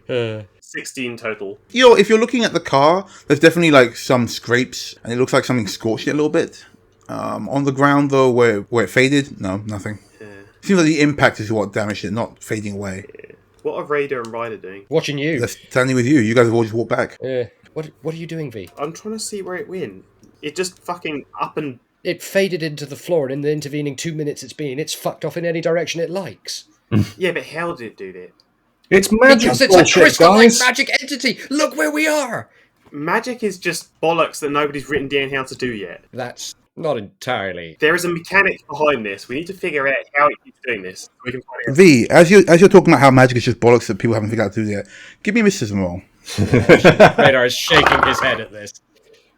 16 total. If you're looking at the car, there's definitely like some scrapes, and it looks like something scorched it a little bit. On the ground though, where it faded, no, nothing. Seems like the impact is what damaged it, not fading away. What are Radar and Ryder doing? Watching you. They're standing with you. You guys have all just walked back. What are you doing, V? I'm trying to see where it went. It just fucking up and... It faded into the floor, and in the intervening 2 minutes it's fucked off in any direction it likes. Yeah, but how did it do that? It's magic Because it's bullshit, a crystalline guys. magic entity! Look where we are! Magic is just bollocks that nobody's written down how to do yet. That's not entirely. There is a mechanic behind this. We need to figure out how it keeps doing this. So we can find out. V, as you're talking about how magic is just bollocks that people haven't figured out to do yet, give me a mysticism roll. Radar is shaking his head at this.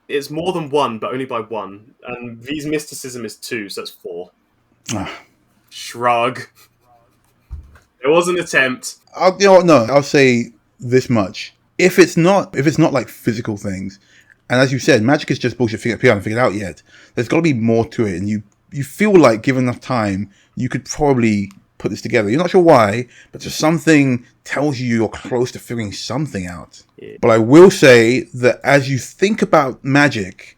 It's more than one, but only by one. And V's mysticism is 2, so that's 4. Shrug. There was an attempt. I'll say this much. If it's not like physical things, and as you said, magic is just bullshit. People haven't figured out yet. There's got to be more to it, and you feel like, given enough time, you could probably put this together. You're not sure why, but just something tells you you're close to figuring something out. Yeah. But I will say that as you think about magic,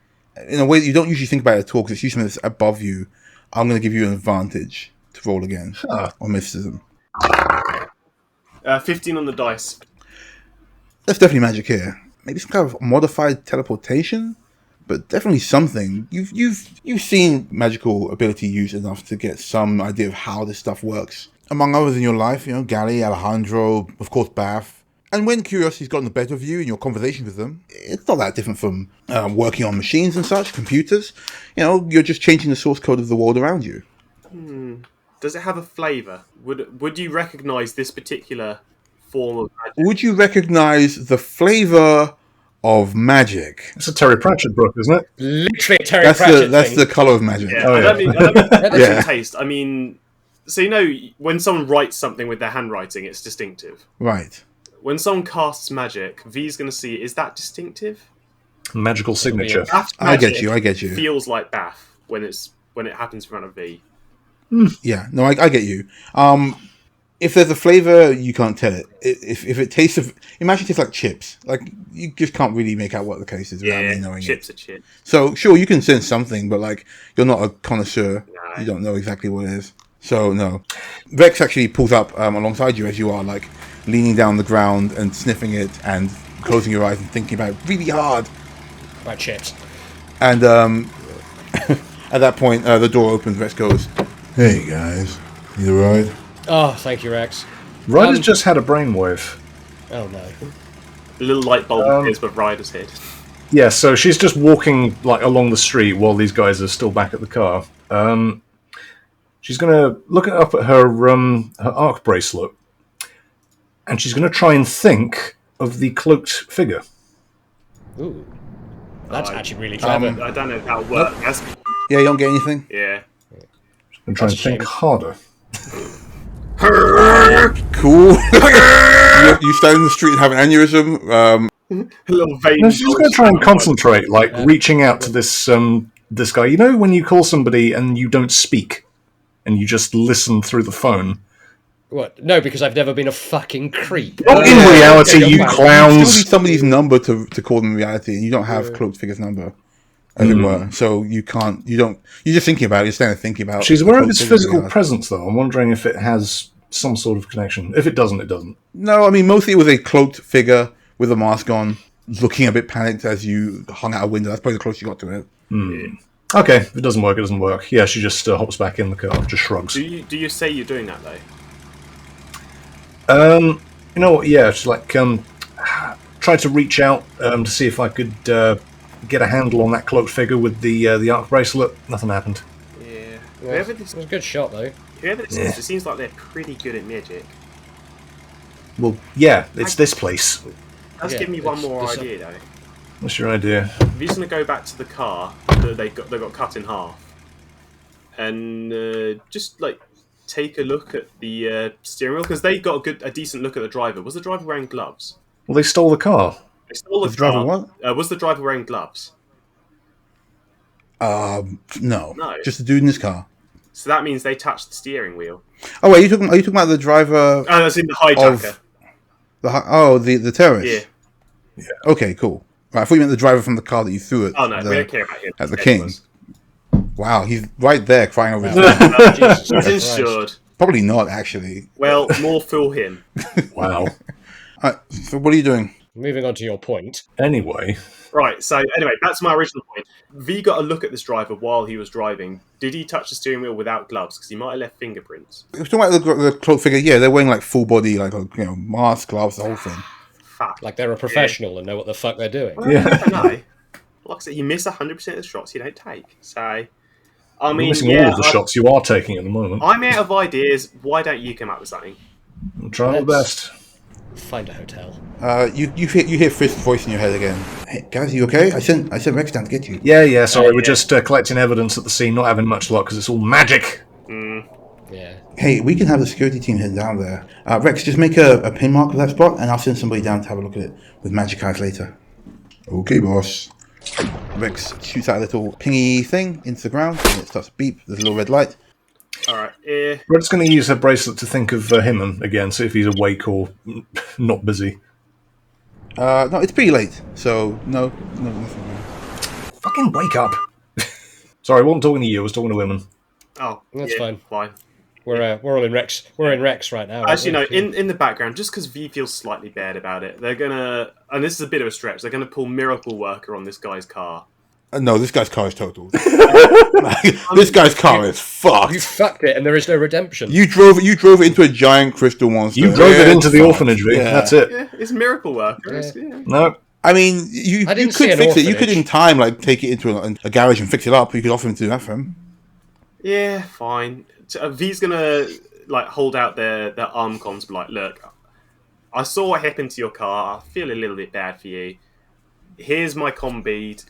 in a way that you don't usually think about it at all, because it's usually something that's above you, I'm going to give you an advantage to roll again on mysticism. 15 on the dice. There's definitely magic here. Maybe some kind of modified teleportation, but definitely something. You've seen magical ability used enough to get some idea of how this stuff works. Among others in your life, Gally, Alejandro, of course, Bath. And when curiosity's gotten the better of you in your conversation with them, it's not that different from working on machines and such, computers. You're just changing the source code of the world around you. Does it have a flavour? Would you recognise this particular form of magic? Would you recognise the flavour of magic? It's a Terry Pratchett book, isn't it? Literally a Terry Pratchett thing. That's the colour of magic. Yeah, I don't mean Yeah. taste. I mean, so when someone writes something with their handwriting, it's distinctive. Right. When someone casts magic, V's going to see, is that distinctive? Magical signature. Bath's I get magic you. Feels like Bath when it happens in front of V. Yeah, no, I get you. If there's a flavour, you can't tell it. If it tastes imagine it tastes like chips. Like, you just can't really make out what the case is without me knowing chips it. are chips. So, sure, you can sense something, but, like, you're not a connoisseur. No. You don't know exactly what it is. So, no. Vex actually pulls up alongside you as you are, like, leaning down the ground and sniffing it and closing your eyes and thinking about it really hard. Right, chips. And at that point, the door opens. Vex goes, "Hey, guys. You alright?" Oh, thank you, Rex. Ryder's just had a brainwave. Oh, no. A little light bulb appears above Ryder's head. Yeah, so she's just walking along the street while these guys are still back at the car. She's going to look up at her arc bracelet, and she's going to try and think of the cloaked figure. Ooh. That's actually really clever. I don't know how it works. Yeah, you don't get anything? Yeah. And try and think harder. Cool. you stand in the street and have an aneurysm. A little vein. No, she's going to try and concentrate, reaching out to this guy. You know when you call somebody and you don't speak, and you just listen through the phone? What? No, because I've never been a fucking creep. Not in reality, you You clowns. still need somebody's number to call them in reality, and you don't have Cloaked Figure's number, as it were. So you can't. You're just thinking about it. You're standing there thinking about. She's aware of its Cloaked physical Figure. presence, though. I'm wondering if it has some sort of connection. If it doesn't, it doesn't. No, I mean mostly it was a cloaked figure with a mask on, looking a bit panicked as you hung out a window. That's probably the closest you got to it. Okay, if it doesn't work, it doesn't work. Yeah, she just hops back in the car, just shrugs. Do you say you're doing that though? You know what? Yeah, she's tried to reach out to see if I could get a handle on that cloaked figure with the arc bracelet. Nothing happened. Yeah. It was a good shot, though. Whoever this is, it seems like they're pretty good at magic. Well, yeah, it's this place. That's giving me one more idea though. What's your idea? If he's gonna go back to the car that they got cut in half, and just take a look at the steering wheel, because they got a decent look at the driver. Was the driver wearing gloves? Well, they stole the car. They stole the driver car. what? Was the driver wearing gloves? No, No. just the dude in his car. So that means they touched the steering wheel. Oh wait, are you talking about the driver? Oh, that's in the hijacker. The terrorist? Yeah. Okay, cool. Right, I thought you meant the driver from the car that you threw at Oh no, we don't care about him. at the king. Wow, he's right there crying over his Jesus He's Christ. insured. Probably not, actually. Well, more fool him. Wow. So what are you doing? Moving on to your point. Anyway, Right, so anyway, back to my original point. V got a look at this driver while he was driving. Did he touch the steering wheel without gloves? Because he might have left fingerprints. If you're talking about the cloak figure, yeah, they're wearing like full body, like mask, gloves, the whole thing. Fuck. Like they're a professional and know what the fuck they're doing. Well, Yeah. I don't know. Like I said, you miss 100% of the shots you don't take. So, I you're mean, missing all of the shots you are taking at the moment. I'm out of ideas. Why don't you come up with something? I'm trying my best. Find a hotel. You hear Frisk's voice in your head again. Hey, guys, you okay? I sent Rex down to get you. Yeah, sorry, we're yeah. just collecting evidence at the scene, not having much luck because it's all magic. Yeah. Hey, we can have the security team head down there. Rex, just make a pin mark of that spot, and I'll send somebody down to have a look at it with magic eyes later. Okay, boss. Rex shoots out a little pingy thing into the ground, and it starts to beep. There's a little red light. Alright, Red's going to use her bracelet to think of him again, see if he's awake or not busy. No, it's pretty late, so no, nothing. Fucking wake up. Sorry, I wasn't talking to you, I was talking to women. oh, That's yeah, fine. We're all in Rex. We're in Rex right now. Actually, no, aren't we? in the background, just because V feels slightly bad about it, they're gonna, and this is a bit of a stretch, they're gonna pull Miracle Worker on this guy's car. No, this guy's car is totaled. This guy's car is You fucked. fucked it, and there is no redemption. You drove it into a giant crystal monster. You drove it into the fucked. orphanage, V. Yeah. That's it. Yeah, it's Miracle Worker. Yeah. No. I mean, you I could didn't see an fix it. You could orphanage. in time take it into a garage and fix it up. You could offer him to do that for him. Yeah, fine. So, V's gonna like hold out their arm cons, be like, look, I saw what happened to your car. I feel a little bit bad for you. Here's my con bead.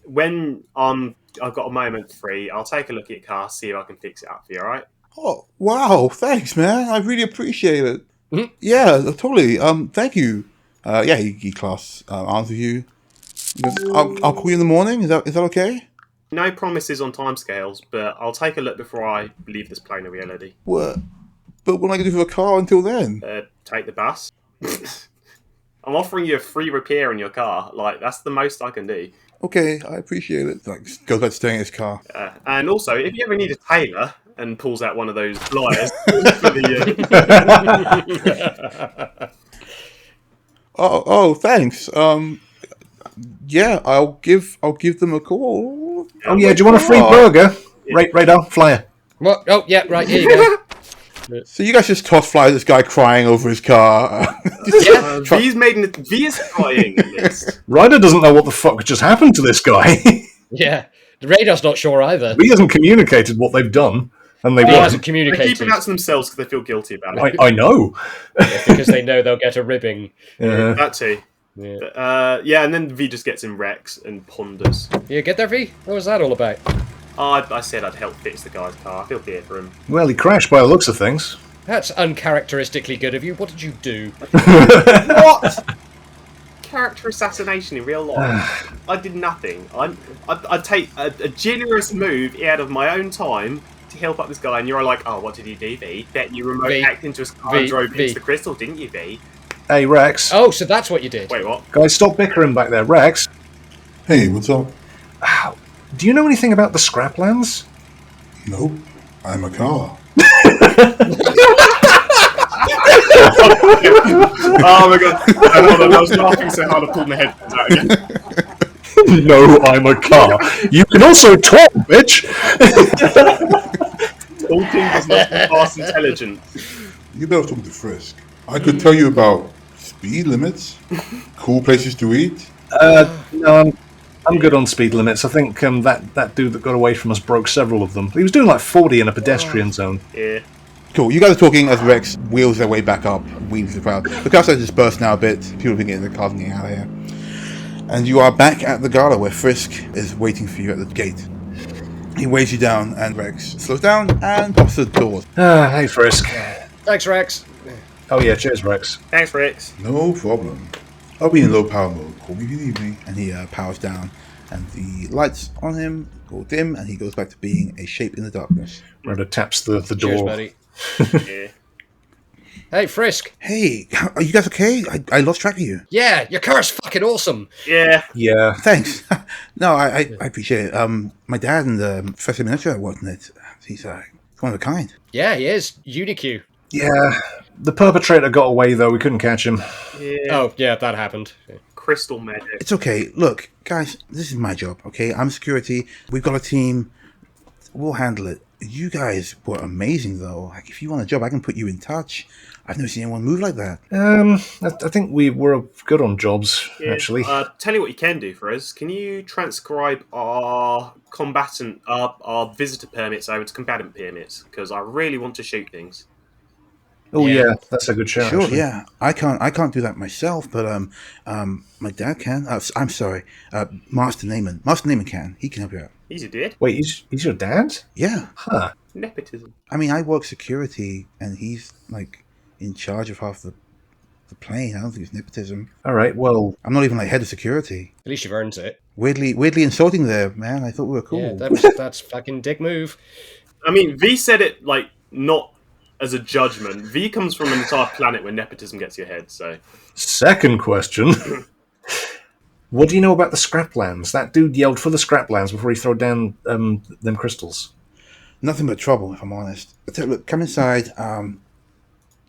When I've got a moment free, I'll take a look at your car, see if I can fix it up for you. All right? Oh wow! Thanks, man. I really appreciate it. Mhm. Yeah, totally. Thank you. Yeah, he clasps arms with you. He goes, I'll call you in the morning. Is that okay? No promises on timescales, but I'll take a look before I leave this plane of reality. What? But what am I going to do for a car until then? Take the bus. I'm offering you a free repair in your car. Like, that's the most I can do. Okay, I appreciate it. Like, goes back to staring at his car. And also, if you ever need a tailor and pulls out one of those pliers for the, Oh, thanks. Yeah, I'll give them a call. Oh, yeah, do you want a free burger? Radar, flyer. What? Oh, yeah, right, here you go. So you guys just toss fly at this guy crying over his car. V is crying at this. Ryder doesn't know what the fuck just happened to this guy. Yeah. The radar's not sure either. He hasn't communicated what they've done, and they He won't. hasn't They keep communicated it out to themselves because they feel guilty about it. I know. because they know they'll get a ribbing. Yeah. That too. Yeah. Yeah, and then V just gets in Rex and ponders. You get there, V? What was that all about? I said I'd help fix the guy's car. I feel bad for him. Well, he crashed by the looks of things. That's uncharacteristically good of you. What did you do? What? Character assassination in real life. I did nothing. I'd take a generous move out of my own time to help up this guy, and you're like, oh, what did you do, V? Bet you remote V. hacked into his car and drove V. into the crystal, didn't you, V? Hey, Rex. Oh, so that's what you did. Wait, what? Guys, stop bickering back there. Rex, Hey, what's up? do you know anything about the Scraplands? Nope, I'm a car. Oh my god. Hold on, I was laughing so hard I pulled my headphones out again. No, I'm a car. You can also talk, bitch. Talking does not pass intelligence. You better talk to Frisk. I could tell you about speed limits, cool places to eat. No, I'm good on speed limits. I think that dude that got away from us broke several of them. He was doing like 40 in a pedestrian zone. Yeah. Cool, you guys are talking as Rex wheels their way back up, weaves the crowd. The crowd starts dispersed now a bit, people have been getting their cars and getting out of here. And you are back at the gala where Frisk is waiting for you at the gate. He waves you down and Rex slows down and pops the doors. Hey, Frisk. Thanks, Rex. Oh yeah, cheers, Rex. Thanks, Rex. No problem. I'll be in low power mode, call me if you need me. And he powers down and the lights on him go dim and he goes back to being a shape in the darkness. Ryder taps the door. Cheers, buddy. Yeah. Hey, Frisk. Hey, are you guys okay? I lost track of you. Yeah, your car's fucking awesome. Yeah. Yeah. Thanks. No, I appreciate it. My dad and Professor Miniature worked on it. He's one of a kind. Yeah, he is. UniQ. Yeah. The perpetrator got away, though. We couldn't catch him. Yeah. Oh, yeah, that happened. Crystal magic. It's okay. Look, guys, this is my job, okay? I'm security. We've got a team. We'll handle it. You guys were amazing, though. Like, if you want a job, I can put you in touch. I've never seen anyone move like that. I think we were good on jobs, actually. Tell you what you can do for us. Can you transcribe our combatant, our visitor permits over to combatant permits? Because I really want to shoot things. Oh, Yeah. yeah. That's a good shout. Sure, actually. yeah. I can't do that myself, but my dad can. I'm sorry, Master Nayman. Master Nayman can. He can help you out. Easy, did. Wait, he's your dad? Yeah. Huh. Nepotism. I mean, I work security, and he's like in charge of half the plane. I don't think it's nepotism. All right, well... I'm not even like head of security. At least you've earned it. Weirdly insulting there, man. I thought we were cool. Yeah, that's fucking dick move. I mean, V said it, like, not as a judgment. V comes from an entire planet where nepotism gets your head, so... Second question. What do you know about the scraplands? That dude yelled for the scraplands before he threw down them crystals. Nothing but trouble, if I'm honest. But look, come inside.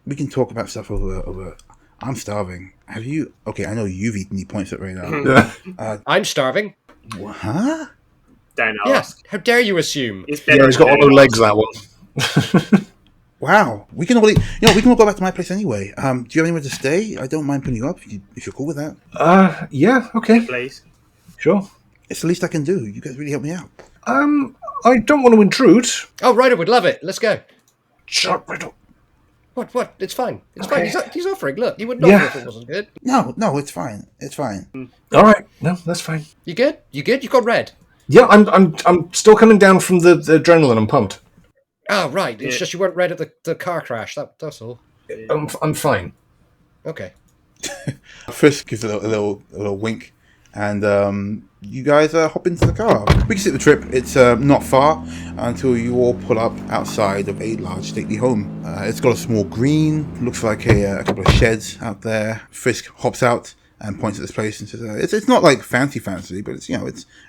We can talk about stuff over. I'm starving. Have you? Okay, I know you've eaten. He points at Radar. I'm starving. Huh? Don't Yes. ask. How dare you assume? It's Yeah, he's got all no legs, that one. Wow. We can all go back to my place anyway. Do you have anywhere to stay? I don't mind putting you up if you're cool with that. Yeah, okay. Please. Sure. It's the least I can do. You guys really help me out. I don't want to intrude. Oh, Ryder would love it. Let's go. Shut up, Riddle. What? It's fine. It's Okay. fine. He's offering. Look, he wouldn't Yeah. offer if it wasn't good. No, it's fine. It's fine. All right, no, that's fine. You good? You good? You've got red. Yeah, I'm still coming down from the adrenaline. I'm pumped. Oh, right. It's Yeah. just you weren't red at the car crash. That's all. I'm fine. Okay. Frisk gives a little wink, and you guys hop into the car. We can sit the trip. It's not far until you all pull up outside of a large stately home. It's got a small green. Looks like a couple of sheds out there. Frisk hops out and points at this place and says, "It's not like fancy, but it's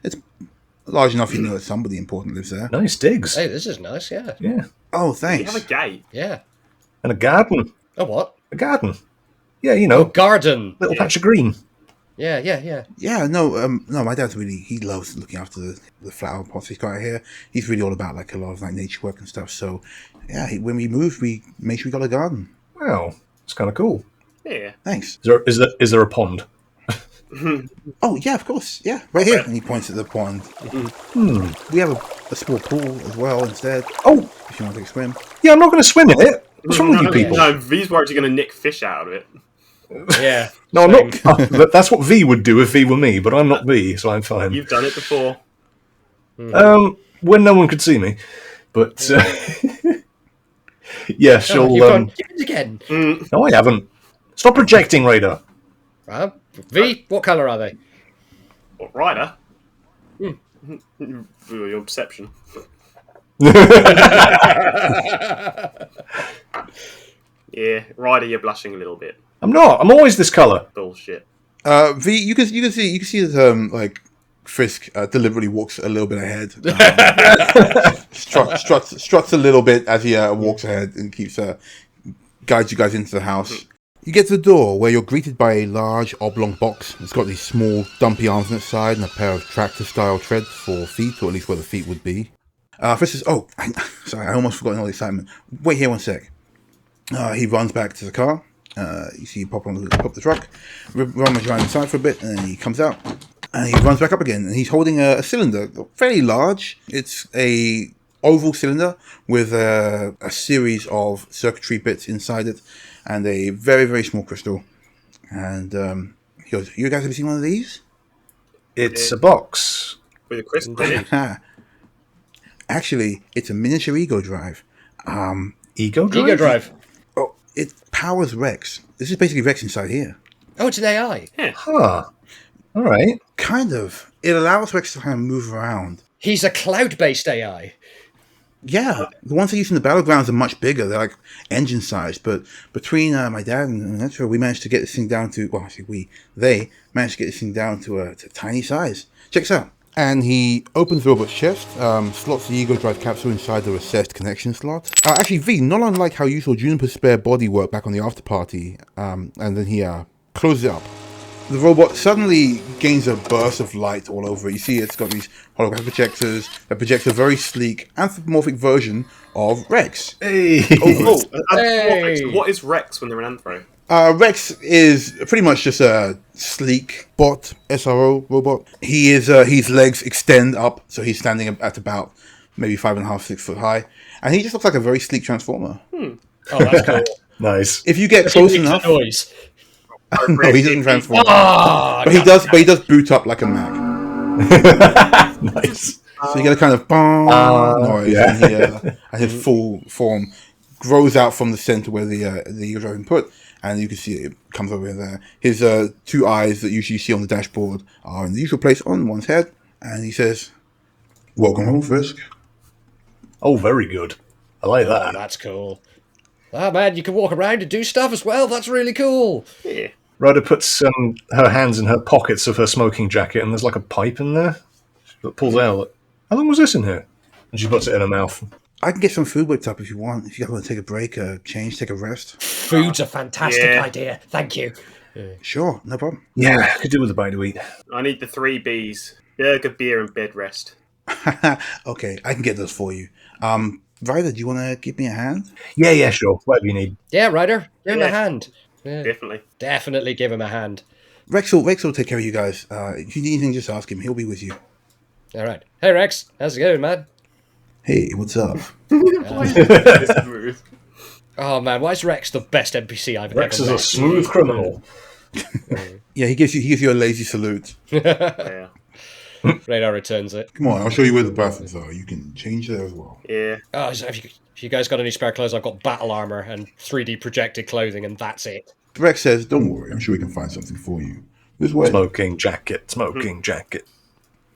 it's large enough you know that somebody important lives there." Nice digs. Hey, this is nice. Yeah. Yeah, Oh, You thanks. have a gate. Yeah. and a garden. Oh, what? A garden. Yeah, you Oh, know, garden. little patch of green. Yeah. Yeah, no, my dad's he loves looking after the flower pots he's got out here. He's really all about like a lot of like nature work and stuff. So, yeah, when we moved, we made sure we got a garden. Wow, it's kind of cool. Yeah. Thanks. Is there a pond? Oh, yeah, of course. Yeah, right here. And he points at the pond. We have a small pool as well instead, Oh, if you want to take a swim. yeah, I'm not going to swim in it. What's wrong with you No, people? no, V's worried you're going to nick fish out of it. Yeah. No, I'm not. That's what V would do if V were me, but I'm not V, so I'm fine. You've done it before. When no one could see me, but yeah, she'll. You've gone again. No, I haven't. Stop projecting, Radar. V, what colour are they? What, Ryder? Your perception. Yeah, Ryder, you're blushing a little bit. I'm not. I'm always this colour. Bullshit. V, you can see that like Frisk deliberately walks a little bit ahead. Struts a little bit as he walks ahead and keeps guides you guys into the house. You get to the door where you're greeted by a large oblong box. It's got these small dumpy arms on its side and a pair of tractor-style treads for feet, or at least where the feet would be. Frisk says, sorry, I almost forgot all the excitement. Wait here one sec. He runs back to the car. You see him pop the truck, run around inside for a bit, and then he comes out. And he runs back up again, and he's holding a cylinder, fairly large. It's a oval cylinder with a series of circuitry bits inside it, and a very, very small crystal. And he goes, "You guys ever seen one of these?" It's a box. With a crystal in it. Actually, it's a miniature ego drive. Ego drive. Ego drive. Oh, it powers Rex. This is basically Rex inside here. Oh, it's an AI. Huh. All right. Kind of. It allows Rex to kind of move around. He's a cloud-based AI. Yeah, the ones I use in the battlegrounds are much bigger. They're like engine size. But between my dad and Metro, we managed to get this thing down to, well, actually they managed to get this thing down to a tiny size. Check this out. And he opens the robot's chest, slots the Ego Drive capsule inside the recessed connection slot. Actually, V, not unlike how you saw Juniper's spare body work back on the after party, and then he closes it up. The robot suddenly gains a burst of light all over it. You see it's got these holographic projectors that project a very sleek, anthropomorphic version of Rex. Hey! Hey! What is Rex when they're an anthro? Rex is pretty much just a sleek bot SRO robot. His legs extend up, so he's standing at about maybe 5.5, 6 foot high, and he just looks like a very sleek transformer. Oh, that's cool. Nice. If you get close enough, noise. no, he doesn't transform. Ah, But he does boot up like a Mac. Nice. So you get a kind of bong noise, and his full form grows out from the center where the Ego Drive input, and you can see it comes over there. His 2 eyes that usually you see on the dashboard are in the usual place on one's head, and he says, "Welcome home, Frisk." Oh, very good. I like Oh, that. that's cool. Ah, man, you can walk around and do stuff as well. That's really cool. Yeah. Ryder puts her hands in her pockets of her smoking jacket, and there's like a pipe in there that pulls out. How long was this in here? And she puts it in her mouth. I can get some food whipped up if you want. If you guys want to take a break, change, take a rest. Food's a fantastic Yeah. idea. Thank you. Sure, no problem. Yeah, could do with a bite to eat. I need the 3 Bs. Burger, beer, and bed rest. Okay, I can get those for you. Ryder, do you want to give me a hand? Yeah, sure. Whatever you need. Yeah, Ryder, give him a Yeah. hand. Yeah, Definitely. definitely give him a hand. Rex will take care of you guys. If you need anything, just ask him. He'll be with you. All right. Hey, Rex. How's it going, man? Hey, what's up? This move. Oh, man, why is Rex the best NPC I've Rex ever is met? a smooth criminal. Yeah, he gives you a lazy salute. Yeah. Radar returns it. Come on, I'll show you where the bathrooms are. You can change there as well. Yeah. Oh, so if you guys got any spare clothes, I've got battle armor and 3D projected clothing, and that's it. Rex says, "Don't worry, I'm sure we can find something for you. This way." Smoking jacket.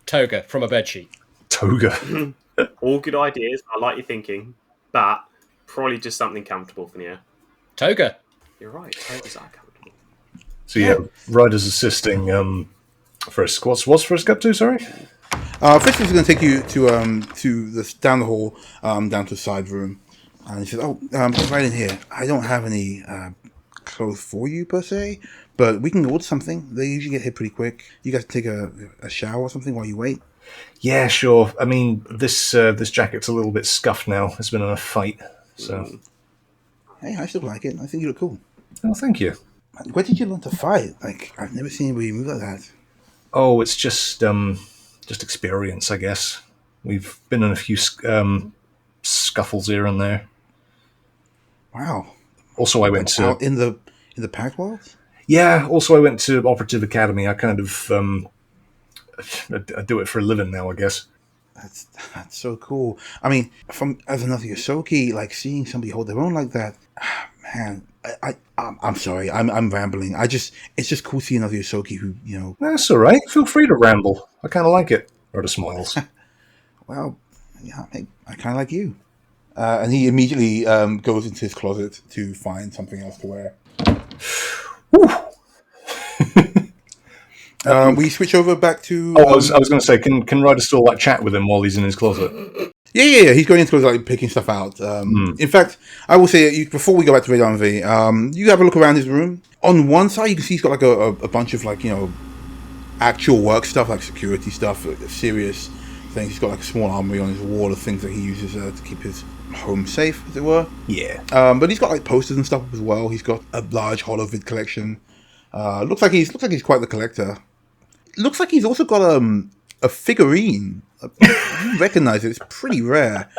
Toga from a bedsheet. Toga. All good ideas. I like your thinking. But probably just something comfortable for now. Toga. You're right. Togas are comfortable. So yeah, Ryder's assisting Frisk. What's Frisk up to, sorry? Frisk is going to take you to this down the hall, down to a side room, and he says, "Oh, right in here. I don't have any clothes for you per se, but we can order something. They usually get here pretty quick. You guys take a shower or something while you wait." Yeah, sure. I mean, this jacket's a little bit scuffed now. It's been in a fight, so... Hey, I still like it. I think you look cool. Oh, thank you. Where did you learn to fight? Like, I've never seen anybody move like that. Oh, it's just experience, I guess. We've been in a few scuffles here and there. Wow. Also, I went to... Out in the packed world? Yeah, also I went to Operative Academy. I kind of... I do it for a living now, I guess. That's so cool. I mean, as another Yosoki, like seeing somebody hold their own like that, man. I'm sorry, I'm rambling. it's just cool seeing another Yosoki who, you know. That's all right. Feel free to ramble. I kind of like it. Ryder smiles. Well, yeah, I kind of like you. And he immediately goes into his closet to find something else to wear. We switch over back to. I was going to say, can Ryder still like chat with him while he's in his closet? Yeah. He's going into closet, like picking stuff out. In fact, I will say before we go back to Radar and Vee, you have a look around his room. On one side, you can see he's got like a bunch of like, you know, actual work stuff, like security stuff, serious things. He's got like a small armory on his wall of things that he uses to keep his home safe, as it were. Yeah. But he's got like posters and stuff as well. He's got a large holovid collection. Looks like he's quite the collector. Looks like he's also got a figurine. You recognize it? It's pretty rare.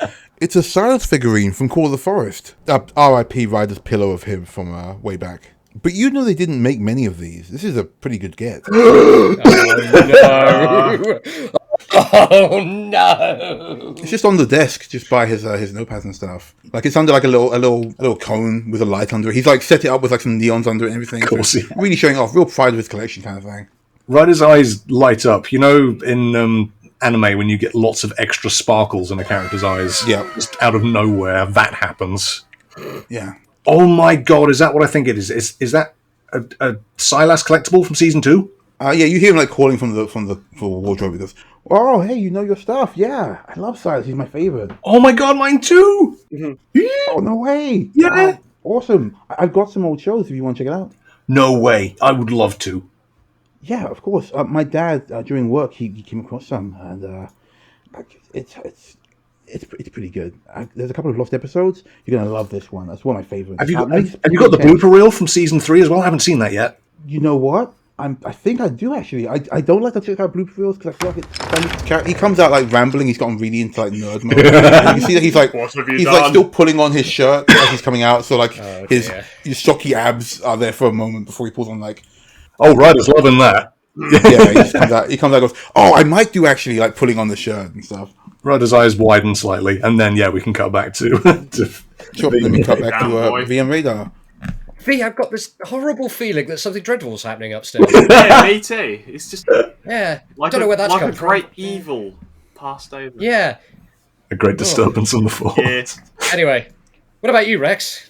It's a Silas figurine from Call of the Forest. R.I.P. Ryder's pillow of him from way back. But you know they didn't make many of these. This is a pretty good get. Oh no! It's just on the desk, just by his notepads and stuff. Like it's under like a little cone with a light under it. He's like set it up with like some neons under it and everything. Of course, so really showing off real pride of his collection kind of thing. Ryder's eyes light up. You know, in anime when you get lots of extra sparkles in a character's eyes. Yeah. Just out of nowhere, that happens. Yeah. Oh my god, is that what I think it is? Is that a Silas collectible from season 2? Yeah, you hear him like calling from the wardrobe. He goes, "Oh, hey, you know your stuff? Yeah, I love Silas. He's my favorite." Oh my god, mine too! Oh, no way! Yeah. Wow, awesome. I've got some old shows if you want to check it out. No way, I would love to. Yeah, of course. My dad during work he came across some, and it's pretty good. There's a couple of lost episodes. You're gonna love this one. That's one of my favorites. Have you got the blooper reel from season 3 as well? I haven't seen that yet. You know what? I think I do actually. I don't like to check out blooper reels because I feel like he comes out like rambling. He's gotten really into like nerd mode. You see that he's like like still pulling on his shirt as he's coming out. So like his stocky abs are there for a moment before he pulls on like. Oh, Ryder's loving that. Yeah, he comes out and goes, "Oh, I might do actually like pulling on the shirt and stuff." Ryder's eyes widen slightly, and then we can cut back to. Sure, let me cut back to VM Radar. V, I've got this horrible feeling that something dreadful is happening upstairs. Yeah, me too. It's just Yeah, like don't know where that's like come a from. great evil passed over. Yeah. A great disturbance on the floor. Yeah. Anyway, what about you, Rex?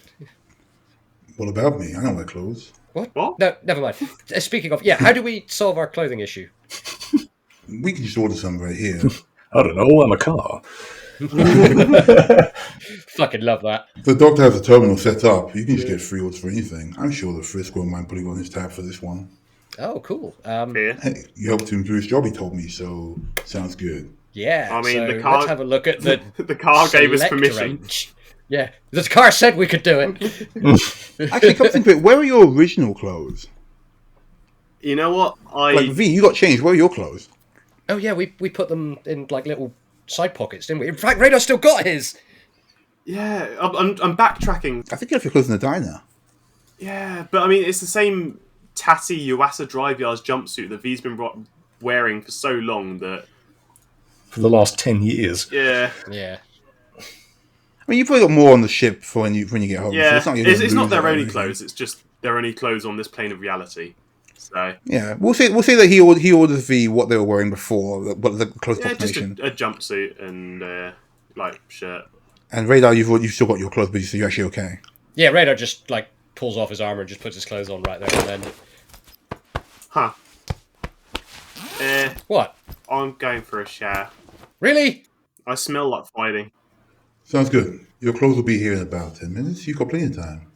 What about me? I don't wear clothes. What? What? No, never mind. Speaking of, how do we solve our clothing issue? We can just order some right here. I don't know, I'm a car. Fucking love that. The doctor has a terminal set up. You can just get free orders for anything. I'm sure the Frisk won't mind putting on his tab for this one. Oh, cool. Yeah. Hey, you helped him do his job, he told me, so sounds good. Yeah, I mean, so the car- let's have a look at the The car gave us select permission. range. Yeah, the car said we could do it. Actually, come to think of it, where are your original clothes? You know what? Like, V, you got changed. Where are your clothes? Oh yeah, we put them in like little side pockets, didn't we? In fact, Radar still got his. Yeah, I'm backtracking. I think you left your clothes in the diner. Yeah, but I mean, it's the same tatty Yuasa Drive Yards jumpsuit that V's been wearing for so long that. For the last 10 years. Yeah. Yeah. I mean, you probably got more on the ship for when you get home. Yeah, so it's not their only clothes. It's just their only clothes on this plane of reality. So yeah, we'll say that he orders V what they were wearing before, what the clothes yeah, just combination. a jumpsuit and like shirt. And Radar, you've still got your clothes, but you're actually okay. Yeah, Radar just like pulls off his armor and just puts his clothes on right there and then. Huh. What? I'm going for a shower. Really? I smell like fighting. Sounds good. Your clothes will be here in about 10 minutes. You've got plenty of time.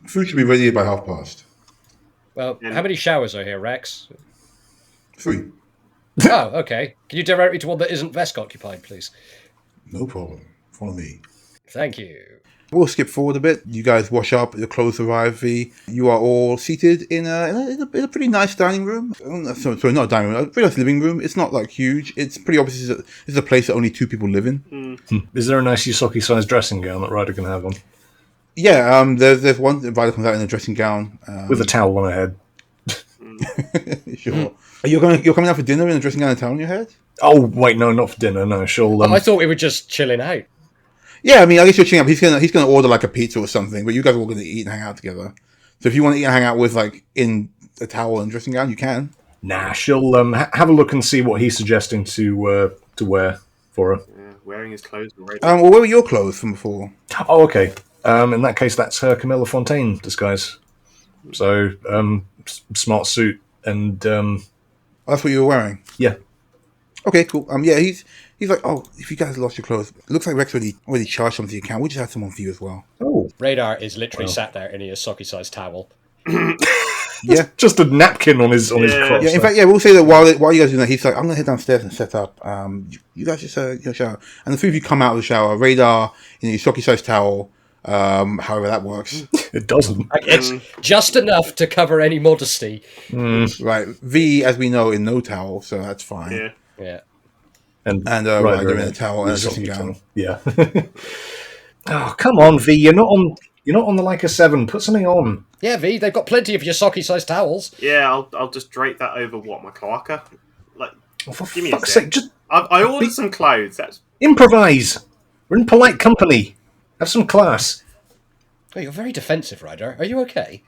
Food should be ready by past. Well, how many showers are here, Rex? 3. Oh, okay. Can you direct me to one that isn't Vesk occupied, please? No problem. Follow me. Thank you. We'll skip forward a bit. You guys wash up. Your clothes arrive. V. You are all seated in a pretty nice dining room. Sorry, not a dining room. A pretty nice living room. It's not like huge. It's pretty obvious. It's a place that only 2 people live in. Is there a nice Yusaki-sized dressing gown that Ryder can have on? Yeah. There's one. Ryder comes out in a dressing gown With a towel on her head. Sure. You're coming out for dinner in a dressing gown and a towel on your head? Oh, wait, no, not for dinner. No, she'll... I thought we were just chilling out. Yeah, I mean, I guess you're chilling up. He's gonna order like a pizza or something, but you guys are all gonna eat and hang out together. So if you want to eat and hang out with like in a towel and dressing gown, you can. Nah, she'll have a look and see what he's suggesting to wear for her. Yeah, wearing his clothes already. Well, where were your clothes from before? Oh, okay. In that case, that's her Camilla Fontaine disguise. So, smart suit and... That's what you were wearing? Yeah. Okay, cool. Yeah, he's like, oh, if you guys lost your clothes, it looks like Rex already charged some to the account. We just had someone for you as well. Oh. Radar is literally sat there in a Yosaki-sized towel. Yeah. Just a napkin on his crotch. Yeah, in fact, we'll say that while you guys are doing that, he's like, I'm going to head downstairs and set up. You guys just shower. And the 3 of you come out of the shower, Radar in a Yosaki-sized towel, however that works. It doesn't. It's just enough to cover any modesty. Right. V, as we know, in no towel, so that's fine. Yeah. Yeah. And Ryder in a towel and a dressing Yosaki gown. Yeah. Oh, come on, V. You're not on the Leica 7. Put something on. Yeah, V, they've got plenty of Yosaki-sized towels. Yeah, I'll just drape that over my cloaca. Like, Oh, for give me fuck's a sec. sake, just I ordered some clothes. That's improvise. We're in polite company. Have some class. Oh, you're very defensive, Ryder. Are you okay?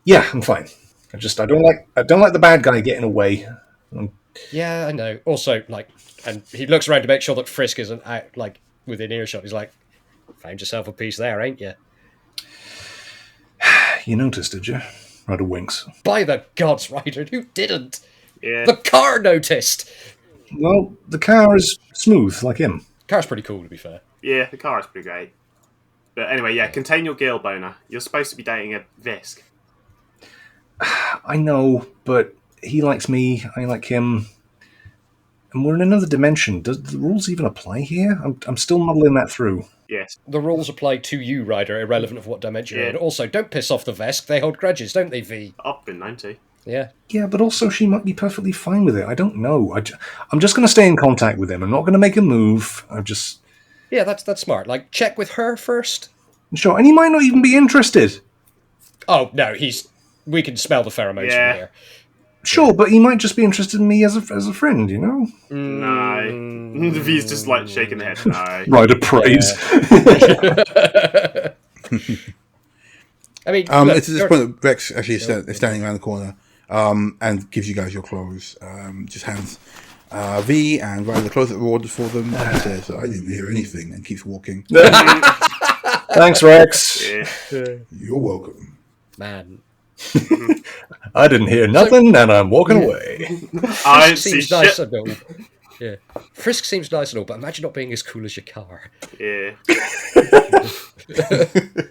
Yeah, I'm fine. I don't like the bad guy getting away. I'm Yeah, I know. Also, like, and he looks around to make sure that Frisk isn't out, like, within earshot. He's like, found yourself a piece there, ain't you? You noticed, did you? Ryder winks. By the gods, Ryder, who didn't? Yeah. The car noticed! Well, the car is smooth, like him. Car's pretty cool, to be fair. Yeah, the car is pretty great. But anyway, yeah, contain your girl boner. You're supposed to be dating a Visk. I know, but he likes me, I like him. And we're in another dimension. Does the rules even apply here? I'm still muddling that through. Yes. The rules apply to you, Ryder, irrelevant of what dimension you're in. Also, don't piss off the Vesk. They hold grudges, don't they, V? I've been known to. Yeah. Yeah, but also she might be perfectly fine with it. I don't know. I'm just going to stay in contact with him. I'm not going to make a move. Yeah, that's smart. Like, check with her first. Sure, and he might not even be interested. Oh, no, we can smell the pheromones from here. Sure, but he might just be interested in me as a friend, you know? No. The V's just like shaking the head. No. Ryder praise. I mean, it's at this point that Rex actually is standing around the corner and gives you guys your clothes. Just hands V and Ryder the clothes that were ordered for them and says, I didn't hear anything, and keeps walking. Thanks, Rex. Yeah. You're welcome. Man. I didn't hear nothing, and I'm walking away. I didn't see Seems shit. nice and all. Yeah. Frisk seems nice and all, but imagine not being as cool as your car. Yeah.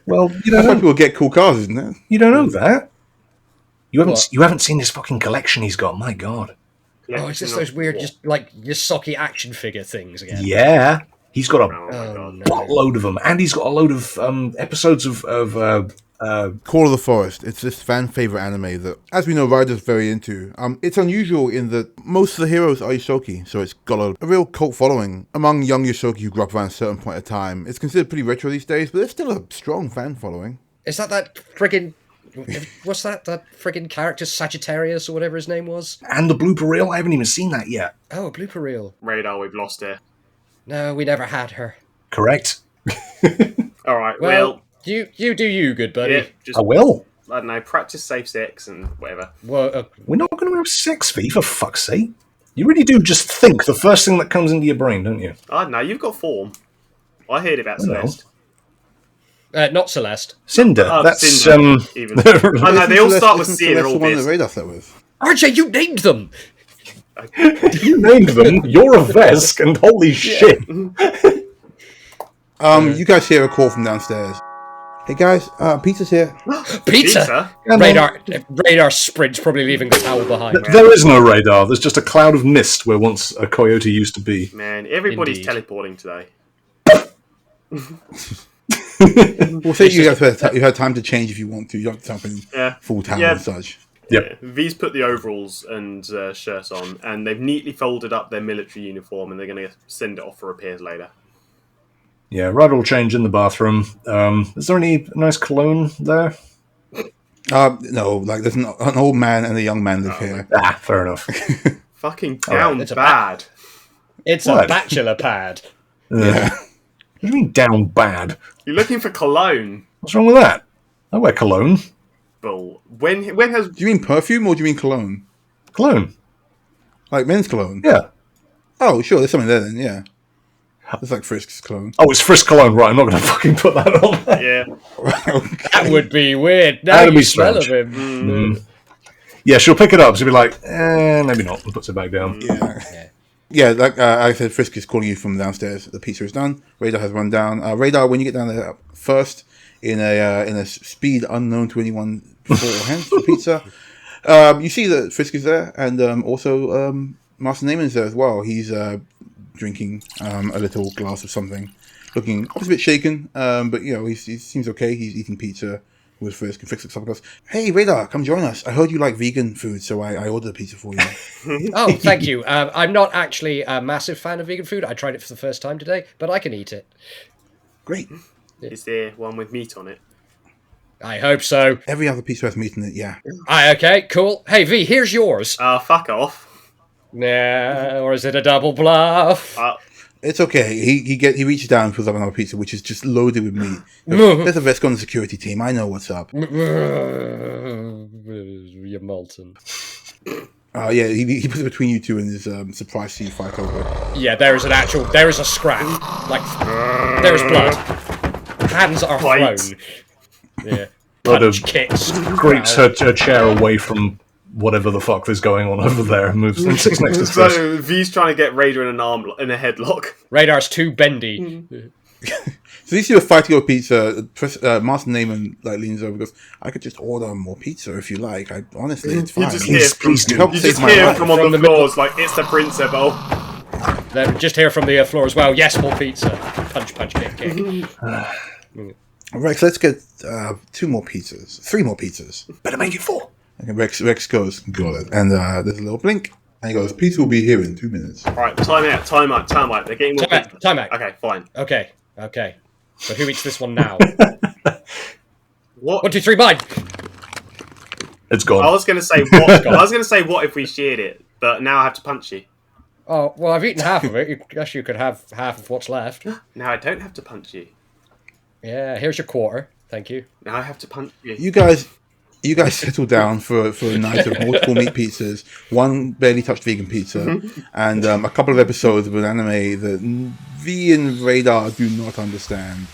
Well, you That's why don't know. people get cool cars, isn't it? You don't know that. You What? haven't seen his fucking collection he's got. My God. Oh, it's just those weird, just like your socky action figure things again. Yeah, he's got a Oh my god. No. buttload of them, and he's got a load of episodes of Call of the Forest. It's this fan favorite anime that, as we know, Ryder's very into. It's unusual in that most of the heroes are Yosoki, so it's got a real cult following among young Yosoki who grew up around a certain point of time. It's considered pretty retro these days, but there's still a strong fan following. Is that friggin'... What's that friggin' character, Sagittarius, or whatever his name was? and the blooper reel. I haven't even seen that yet. Oh, a blooper reel. Radar, we've lost her. No, we never had her. Correct. Alright, Well, you do you, good buddy. yeah, just, I will. I don't know, practice safe sex and whatever. Well, We're not going to have sex, V, for fuck's sake. You really do just think the first thing that comes into your brain, don't you? I don't know, you've got form. I heard about I know. Celeste. not Celeste. Cinder. Oh, that's Cinder, even. I know, they all start with Isn't C and they're Celeste all the one that biz. Radar set with? RJ, you named them! you named them. You're a Vesk, and holy shit. You guys hear a call from downstairs. Hey guys, pizza's here. Pizza? Radar sprints, probably leaving the towel behind. There is no radar. There's just a cloud of mist where once a coyote used to be. Man, everybody's Indeed. teleporting today. We'll say you guys you had time to change if you want to. You don't have to jump in Yeah. full town Yeah. and such. Yep. V's put the overalls and shirt on, and they've neatly folded up their military uniform, and they're going to send it off for repairs later. Yeah, Ryder will change in the bathroom. Is there any nice cologne there? No, like there's an old man and a young man live here. Ah, fair enough. Fucking down it's a bad. It's What? a bachelor pad. Yeah. What do you mean down bad? You're looking for cologne. What's wrong with that? I wear cologne. Bull. When has Do you mean perfume or do you mean cologne? Cologne. Like men's cologne? Yeah. Oh, sure, there's something there then, yeah. It's like Frisk's cologne. Oh, it's Frisk cologne, right? I'm not going to fucking put that on. yeah? That would be weird. Now That'd you be smell of strange. him. Yeah, she'll pick it up. She'll be like, maybe not. And puts it back down. Yeah, like I said, Frisk is calling you from downstairs. The pizza is done. Radar has run down. Radar, when you get down there first, in a speed unknown to anyone beforehand for pizza, you see that Frisk is there, and also Master Nayman is there as well. He's drinking a little glass of something, looking a bit shaken, but you know he seems okay. He's eating pizza with Frisk, and Frisk looks up and goes, "Hey, Radar, come join us. I heard you like vegan food, so I ordered a pizza for you." Oh, thank you. I'm not actually a massive fan of vegan food. I tried it for the first time today, but I can eat it. Great. Is there one with meat on it? I hope so. Every other pizza has meat in it. Yeah. Okay, cool. Hey, V, here's yours. Fuck off. Nah, or is it a double bluff? It's okay. He reaches down and pulls up another pizza, which is just loaded with meat. There's a Vesk on the security team. I know what's up. You're molten. Yeah, he puts it between you two and is surprised to see you fight over it. Yeah, there is a scrap. Like, there is blood. Hands are Right. thrown. Yeah. Ryder Punch, kicks. scrapes her chair away from whatever the fuck is going on over there and moves and sits next to Chris. So V's trying to get Radar in in a headlock. Radar's too bendy. So these two are fighting over pizza. Master Nayman leans over and goes, "I could just order more pizza if you like. Honestly, it's fine." You just hear from, please do. Help you save just my hear life. from on From the the floors like it's the principal. Then just hear from the floor as well. Yes, more pizza. Punch, kick, kick. Rex, let's get 3 more pizzas. Better make it 4. Okay, Rex goes, "Got it." And there's a little blink, and he goes, "Pizza will be here in 2 minutes." Alright, time out. They're getting more pizza. Time out. Okay, fine. Okay. So who eats this one now? What? 1, 2, 3, mine. It's gone. I was gonna say what I was gonna say what if we shared it, but now I have to punch you. Oh, well, I've eaten half of it. I guess you could have half of what's left. Now I don't have to punch you. Yeah, here's your quarter. Thank you. Now I have to punch you. You guys settle down for a night of multiple meat pizzas, one barely touched vegan pizza, and a couple of episodes of an anime that V and Radar do not understand.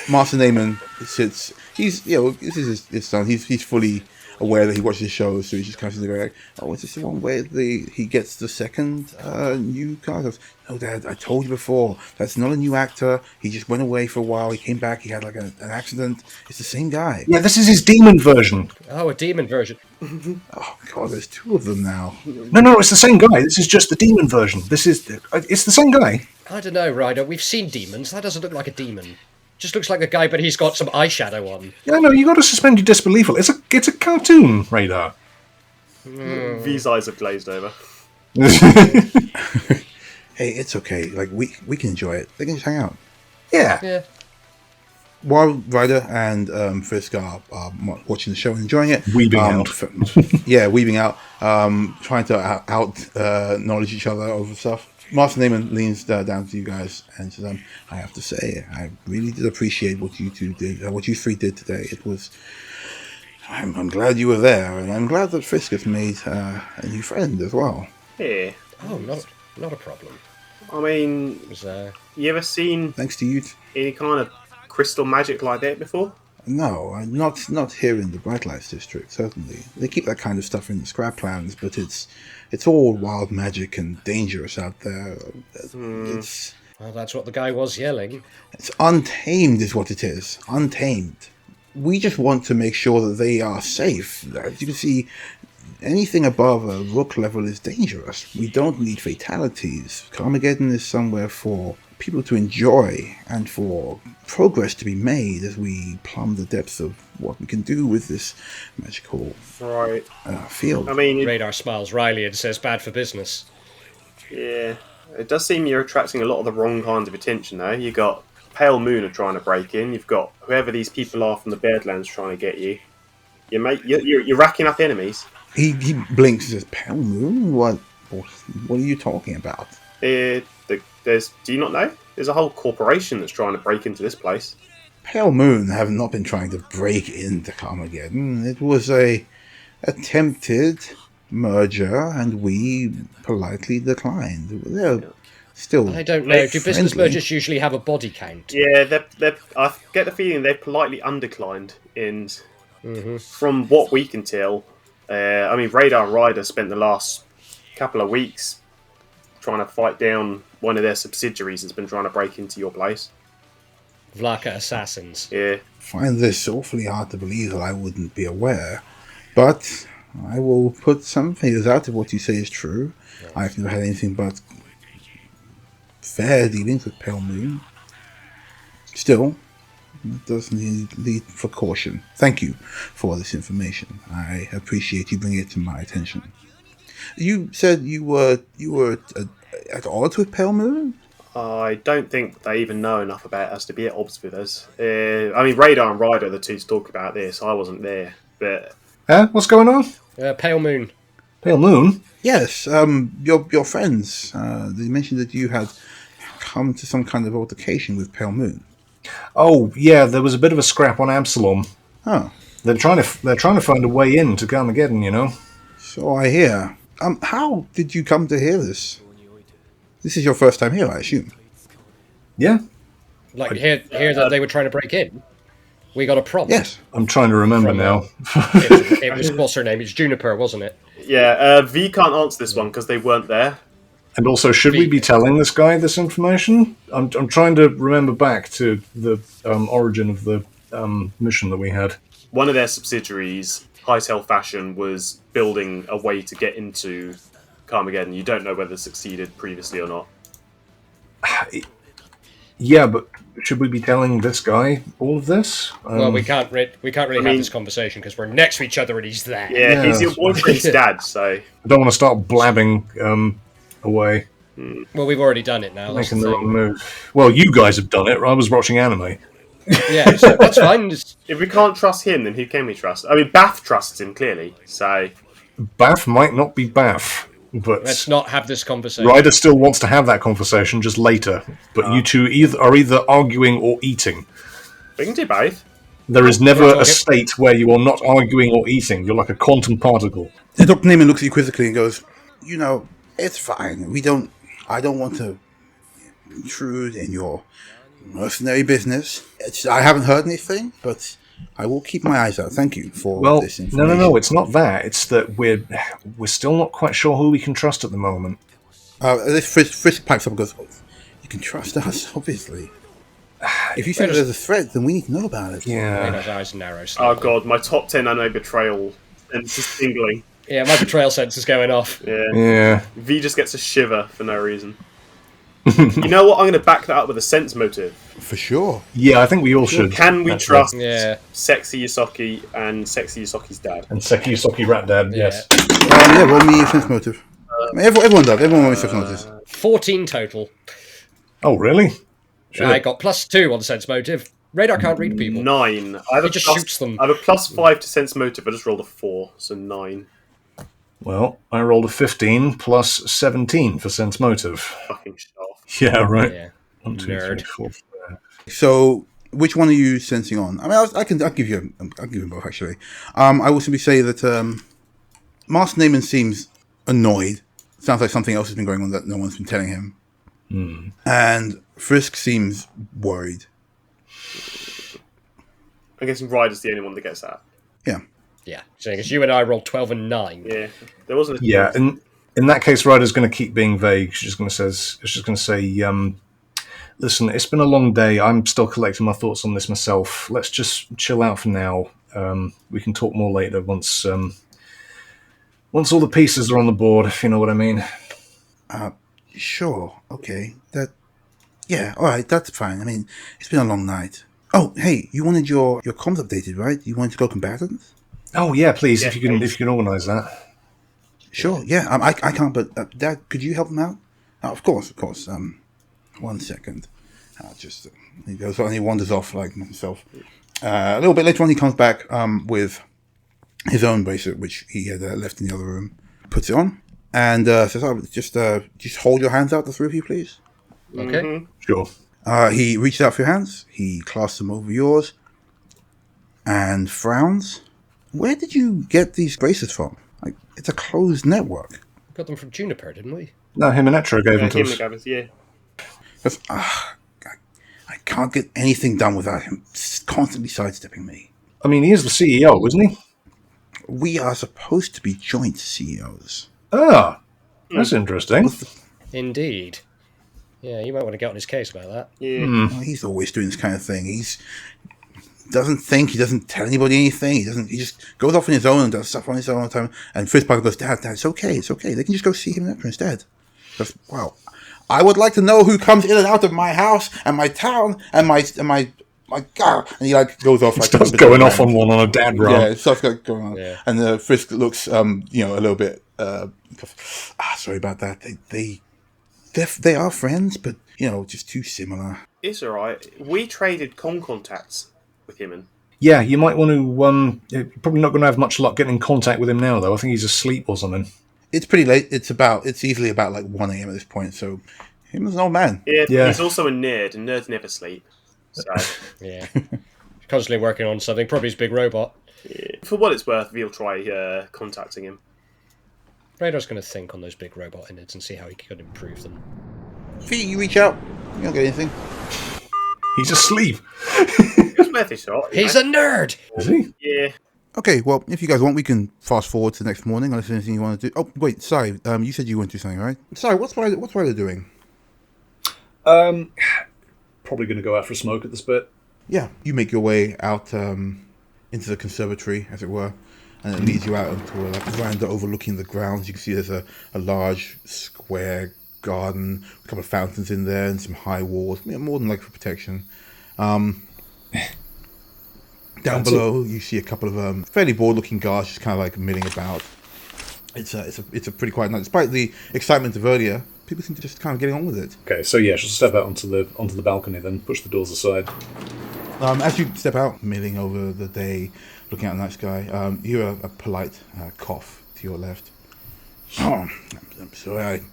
Master Nayman sits. This is his son. He's fully aware that he watches the show, so he's just kind of sitting there like, "Oh, is this the one where he gets the second new car?" Goes, "No, Dad, I told you before. That's not a new actor. He just went away for a while. He came back. He had like an accident. It's the same guy." Yeah, this is his demon version. Oh, a demon version. Oh God, there's 2 of them now. No, it's the same guy. This is just the demon version. It's the same guy. I don't know, Ryder. We've seen demons. That doesn't look like a demon. Just looks like a guy, but he's got some eyeshadow on. Yeah, no, you got to suspend your disbelief. It's a cartoon, Radar. V's eyes have glazed over. Hey, it's okay. Like we can enjoy it. They can just hang out. Yeah. While Ryder and Frisk are watching the show and enjoying it, Weaving out. Weaving out, trying to out knowledge each other over stuff. Master Nayman leans down to you guys and says, "I have to say, I really did appreciate what you 2 did, what you 3 did today. It was. I'm glad you were there, and I'm glad that Frisk has made a new friend as well." Yeah. Oh, not a problem. I mean, It was, you ever seen Thanks to you. any kind of crystal magic like that before? No, not here in the Bright Lights district. Certainly, they keep that kind of stuff in the scrap plans, but it's all wild magic and dangerous out there. It's well, that's what the guy was yelling. It's untamed, is what it is. Untamed. We just want to make sure that they are safe. As you can see, anything above a rook level is dangerous. We don't need fatalities. Karmageddon is somewhere for people to enjoy and for progress to be made as we plumb the depths of what we can do with this magical Right. field. I mean, Radar smiles wryly and says, "Bad for business." yeah. It does seem you're attracting a lot of the wrong kinds of attention, though. You got Pale Moon are trying to break in. You've got whoever these people are from the Badlands trying to get you. You're racking up enemies. He blinks and says, "Pale Moon? What are you talking about?" Do you not know? There's a whole corporation that's trying to break into this place. Pale Moon have not been trying to break into Karmageddon. It was a attempted merger, and we politely declined. They're still. I don't know. Do business friendly. mergers usually have a body count? Yeah, I get the feeling they've politely underclined. And from what we can tell, I mean, Radar and Ryder spent the last couple of weeks trying to fight down one of their subsidiaries that's been trying to break into your place. Vlaka assassins. Yeah. Find this awfully hard to believe that I wouldn't be aware, but I will put some figures out if what you say is true. Yes. I've never had anything but fair dealings with Pale Moon. Still, it does need for caution. Thank you for this information. I appreciate you bringing it to my attention. You said you were at odds with Pale Moon? I don't think they even know enough about us to be at odds with us. I mean, Radar and Ryder are the two to talk about this. I wasn't there, but... What's going on? Pale Moon. Pale Moon? Yes, your friends. They mentioned that you had come to some kind of altercation with Pale Moon. Oh, yeah, there was a bit of a scrap on Absalom. Oh. They're trying to find a way in to Karmageddon, you know. So I hear. How did you come to hear this? This is your first time here, I assume. Yeah, Like, hear that they were trying to break in. We got a prompt. Yes. I'm trying to remember From, now. It was, what's her name? It's Juniper, wasn't it? Yeah, V can't answer this one because they weren't there. And also, should we be telling this guy this information? I'm trying to remember back to the origin of the mission that we had. One of their subsidiaries, Hightail Fashion, was building a way to get into Karmageddon. You don't know whether it succeeded previously or not. Yeah, but should we be telling this guy all of this? Well, we can't really have this conversation because we're next to each other and he's there. Yeah, he's your boyfriend's dad, so... I don't want to start blabbing away. Well, we've already done it now. That's Making the the thing. wrong move. Well, you guys have done it. I was watching anime. Yeah, so that's fine. Just, If we can't trust him, then who can we trust? I mean, Bath trusts him, clearly, so... Bath might not be Bath, but let's not have this conversation. Ryder still wants to have that conversation, just later. But you two are either arguing or eating. We can do both. There is never a state where you are not arguing or eating. You're like a quantum particle. And Dr. Nayman looks at you quizzically and goes, it's fine. I don't want to intrude in your mercenary business. I haven't heard anything, but I will keep my eyes out. Thank you for this information. No. It's not that. It's that we're still not quite sure who we can trust at the moment. This Frisk pipes up and goes, you can trust us, obviously. If you think there's a threat, then we need to know about it. Yeah. Radar's eyes narrow. Oh god, my top 10 anime betrayal sense is tingling. Yeah, my betrayal sense is going off. Yeah. V just gets a shiver for no reason. You know what? I'm going to back that up with a sense motive. For sure. Yeah, I think we all should. Can we actually. trust Yeah. Sexy Yosoki and Sexy Yosoki's dad? And Seki Yusoki Rat Dad, yes. Roll me a sense motive. Everyone does. Everyone wants sense motives. 14 total. Oh, really? I got +2 on sense motive. Radar can't read people. 9. I have He just shoots them. I have a +5 to sense motive. I just rolled a 4, so 9. Well, I rolled a 15 plus 17 for sense motive. Fucking shit off. Yeah, right. Yeah. 1, 2, Nerd. 3, 4, 5. So, which one are you sensing on? I mean, I'll give you both actually. I will simply say that Master Nayman seems annoyed. Sounds like something else has been going on that no one's been telling him. And Frisk seems worried. I guess Ryder's the only one that gets that. Yeah. Yeah. So because you and I rolled 12 and 9. Yeah, there wasn't. Yeah, and in that case, Ryder's going to keep being vague. She's just going to say, listen, it's been a long day. I'm still collecting my thoughts on this myself. Let's just chill out for now. We can talk more later once all the pieces are on the board, if you know what I mean. Sure. Okay. Yeah. All right. That's fine. I mean, it's been a long night. Oh, hey, you wanted your comms updated, right? You wanted to go combatants? Oh yeah, please, Yeah, if you can organise that. Sure. Yeah. I can't. But Dad, could you help him out? Of course. 1 second. He goes and he wanders off like himself. A little bit later on, he comes back with his own bracelet, which he had left in the other room. Puts it on and says, "Oh, just hold your hands out, the three of you, please." Okay. Sure. He reaches out for your hands. He clasps them over yours and frowns. Where did you get these bracelets from? Like, it's a closed network. Got them from Juniper, didn't we? No, him and Etro gave them to him us. and Gavin, yeah. Because, I can't get anything done without him constantly sidestepping me. I mean, he is the CEO, isn't he? We are supposed to be joint CEOs. Ah, that's interesting. Indeed. Yeah, you might want to get on his case about that. Yeah. Well, he's always doing this kind of thing. He doesn't tell anybody anything. He just goes off on his own and does stuff on his own all the time. And Fritz Parker goes, Dad, it's okay. They can just go see him instead. Goes, wow. I would like to know who comes in and out of my house and my town and my God. And he like goes off like Starts going off on one on a dad run. Yeah, stuff going on. Yeah. And Frisk looks a little bit sorry about that. They are friends, but just too similar. It's alright. We traded contacts with him and... Yeah, you might want to. You're probably not going to have much luck getting in contact with him now, though. I think he's asleep or something. It's pretty late. It's easily about like 1 a.m. at this point, so him as an old man. Yeah, he's also a nerd, and nerds never sleep. So, Yeah. Constantly working on something, probably his big robot. yeah. For what it's worth, we'll try contacting him. Radar's going to think on those big robot innards and see how he could improve them. Vee, you reach out. You don't get anything. He's asleep. It's worth a shot. He's a nerd! Is he? Yeah. Okay, well, if you guys want, we can fast forward to the next morning unless there's anything you want to do. Oh, wait, sorry. You said you want to do something, right? Sorry, what's Ryder doing? Probably going to go out for a smoke at this bit. Yeah, you make your way out into the conservatory, as it were, and it leads you out into a veranda overlooking the grounds. You can see there's a large square garden, with a couple of fountains in there, and some high walls, more than likely for protection. Down below, you see a couple of fairly bored-looking guards just kind of like milling about. It's a pretty quiet night, despite the excitement of earlier. People seem to just kind of getting on with it. Okay, so yeah, she'll step out onto the balcony then, push the doors aside. As you step out, milling over the day, looking out at the night sky, you hear a polite cough to your left. Oh, I'm sorry,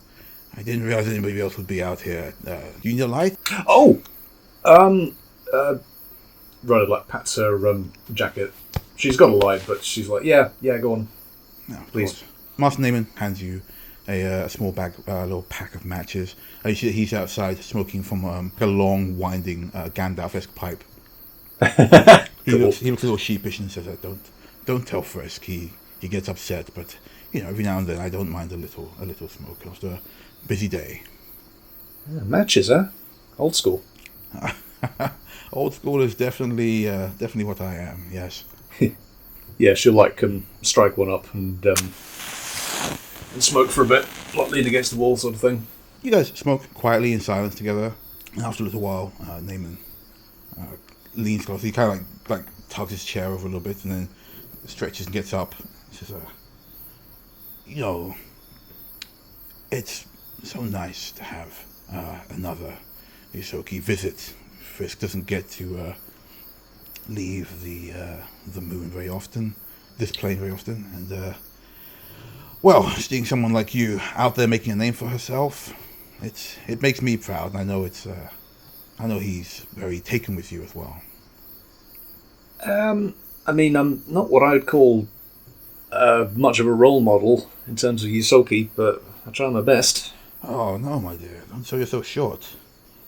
I didn't realize anybody else would be out here. Do you need a light? Oh! Ryder like pats her jacket. She's got a light, but she's like, yeah, go on. No, of Please. course. Master Nayman hands you a small bag, a little pack of matches. He's outside smoking from a long, winding Gandalf-esque pipe. He looks a little sheepish and says, "Don't tell Frisk. He gets upset, but every now and then I don't mind a little smoke after a busy day." Yeah, matches, huh? Old school. Old school is definitely what I am. Yes. Yeah, she'll like strike one up and smoke for a bit, like lean against the wall, sort of thing. You guys smoke quietly in silence together. And after a little while, Nayman leans close. He kind of like tugs his chair over a little bit and then stretches and gets up. He says, it's so nice to have another Yosoki visit. Frisk doesn't get to leave the moon very often, this plane very often, and seeing someone like you out there making a name for herself, it makes me proud. And I know he's very taken with you as well. I mean, I'm not what I'd call much of a role model in terms of Yosoki, but I try my best. Oh no, my dear, don't sell yourself short.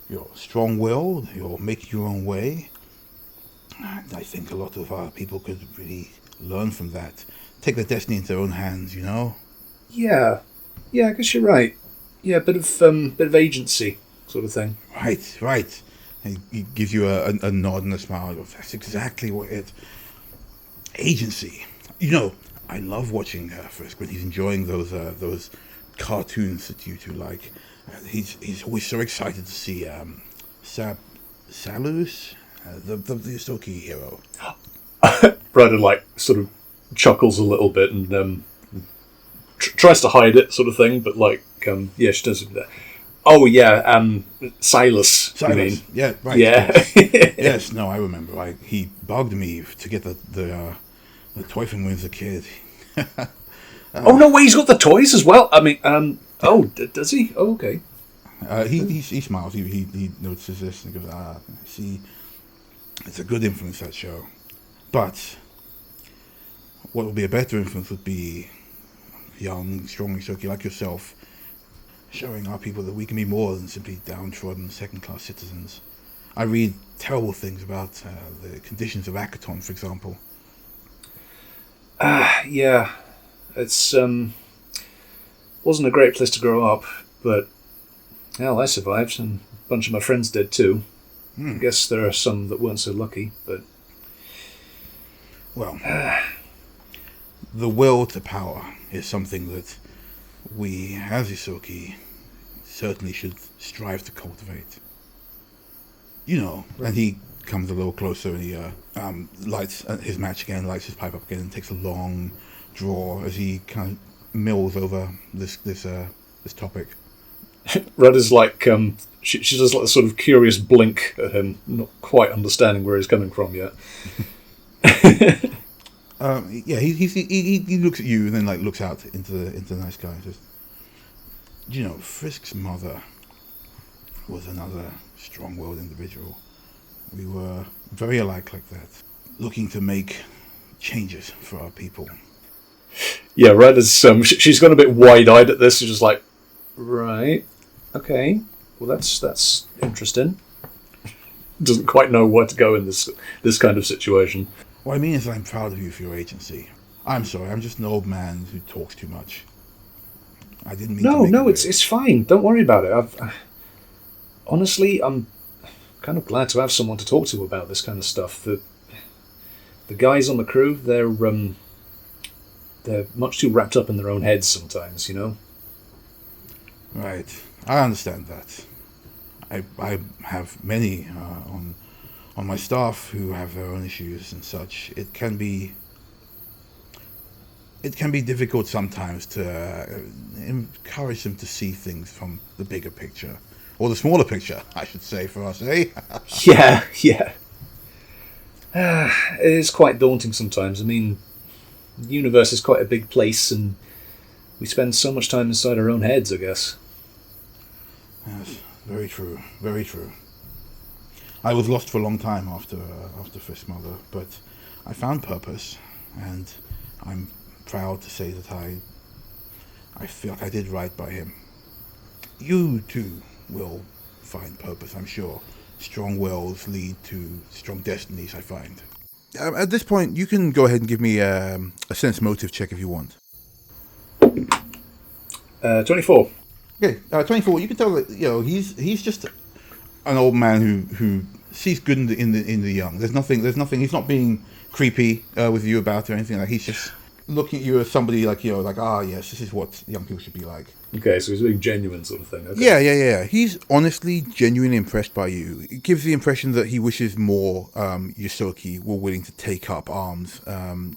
You're strong-willed. You're making your own way. And I think a lot of our people could really learn from that. Take their destiny into their own hands, Yeah, I guess you're right. Yeah, a bit of agency, sort of thing. Right. And he gives you a nod and a smile. That's exactly what it. Agency. I love watching Frisk when he's enjoying those cartoons that you two like. He's always so excited to see Salus, the Yosoki hero. Ryder like sort of chuckles a little bit and tries to hide it, sort of thing. But she does. Oh yeah, Silas. You mean? Yeah, right. Yeah. Yes. No, I remember. He bugged me to get the toy from when he was a kid. Oh no way! He's got the toys as well. I mean, does he? Oh, okay. He smiles. He notices this and goes, I see. It's a good influence, that show. But what would be a better influence would be young, strong Yosoki like yourself showing our people that we can be more than simply downtrodden, second-class citizens. I read terrible things about the conditions of Akaton, for example. Yeah. It's wasn't a great place to grow up, but hell, I survived, and a bunch of my friends did too. I guess there are some that weren't so lucky, but well, the will to power is something that we, as Yosoki, certainly should strive to cultivate. And he comes a little closer and he lights his match again, lights his pipe up again, and takes a long draw as he kind of mills over this topic. Ryder's like she does like a sort of curious blink at him, not quite understanding where he's coming from yet. He looks at you and then looks out into the night sky and says, Frisk's mother was another strong-willed individual. We were very alike like that, looking to make changes for our people. Yeah, Ryder's she's gone a bit wide-eyed at this. She's just like, right, okay, well that's interesting. Doesn't quite know where to go in this kind of situation. What I mean is I'm proud of you for your agency. I'm sorry, I'm just an old man who talks too much. I didn't mean to No, it's fine. Don't worry about it. Honestly, I'm kind of glad to have someone to talk to about this kind of stuff. The guys on the crew, they're much too wrapped up in their own heads sometimes, you know? Right, I understand that. I have many on my staff who have their own issues and such. It can be difficult sometimes to encourage them to see things from the bigger picture, or the smaller picture, I should say, for us, eh? Yeah. It is quite daunting sometimes. I mean, the universe is quite a big place, and we spend so much time inside our own heads, I guess. Yes, very true, very true. I was lost for a long time after Frisk's mother, but I found purpose, and I'm proud to say that I feel like I did right by him. You too will find purpose, I'm sure. Strong wills lead to strong destinies, I find. At this point, you can go ahead and give me a sense motive check if you want. 24. Okay, 24. You can tell that he's just an old man who sees good in the young. There's nothing. He's not being creepy with you about it or anything. Like, he's just looking at you as somebody like yes, this is what young people should be like. Okay, so he's being genuine, sort of thing. Okay. Yeah. He's honestly, genuinely impressed by you. It gives the impression that he wishes more Yosoki were willing to take up arms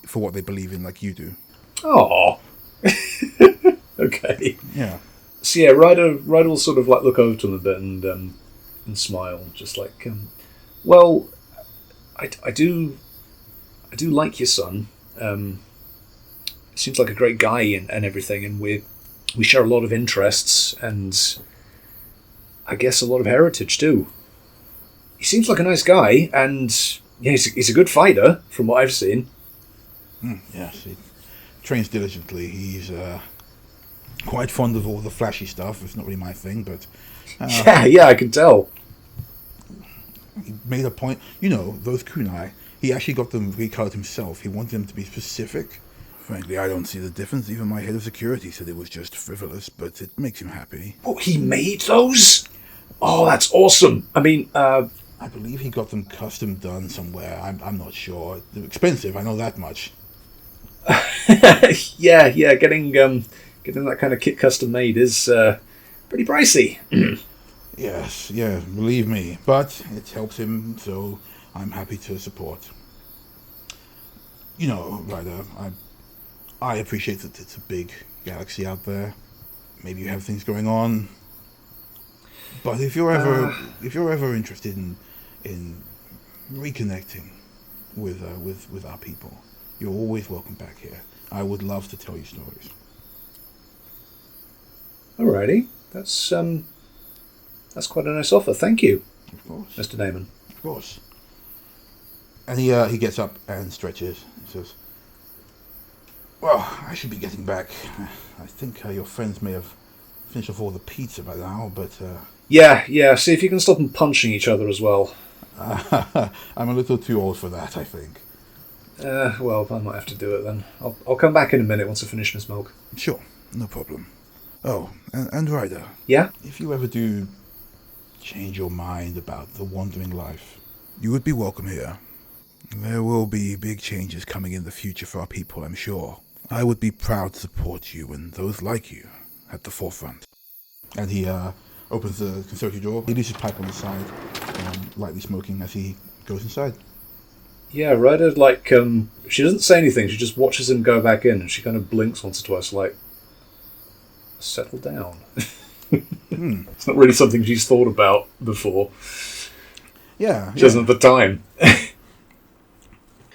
for what they believe in, like you do. Oh. Okay. Yeah. So yeah, Ryder will sort of like look over to him a bit and smile, just like, well, I do like your son. Seems like a great guy and everything, and we share a lot of interests and I guess a lot of heritage too. He seems like a nice guy, and yeah, he's a good fighter from what I've seen. Yes, he trains diligently. He's quite fond of all the flashy stuff. It's not really my thing, but yeah, I can tell. He made a point. Those kunai, he actually got them recolored himself. He wanted them to be specific. Frankly, I don't see the difference. Even my head of security said it was just frivolous, but it makes him happy. Oh, he made those? Oh, that's awesome. I mean, I believe he got them custom done somewhere. I'm not sure. They're expensive, I know that much. yeah, getting that kind of kit custom made is pretty pricey. Yes, believe me. But it helps him, so I'm happy to support. Ryder, I appreciate that it's a big galaxy out there. Maybe you have things going on. But if you're ever interested in reconnecting with our people, you're always welcome back here. I would love to tell you stories. Alrighty, that's quite a nice offer. Thank you, Of course, Mr. Nayman. of course. And he gets up and stretches and says, "Well, I should be getting back. I think your friends may have finished off all the pizza by now, but Yeah. See if you can stop them punching each other as well. I'm a little too old for that, I think." Well, I might have to do it then. I'll come back in a minute once I finish my smoke. Sure, no problem. Oh, and Ryder, Yeah? if you ever do change your mind about the wandering life, you would be welcome here. There will be big changes coming in the future for our people, I'm sure. I would be proud to support you and those like you at the forefront. And he opens the conservatory door. He leaves his pipe on the side, lightly smoking as he goes inside. Yeah, Ryder, like, she doesn't say anything. She just watches him go back in, and she kind of blinks once or twice, like, settle down. It's not really something she's thought about before. Yeah. She doesn't have the time.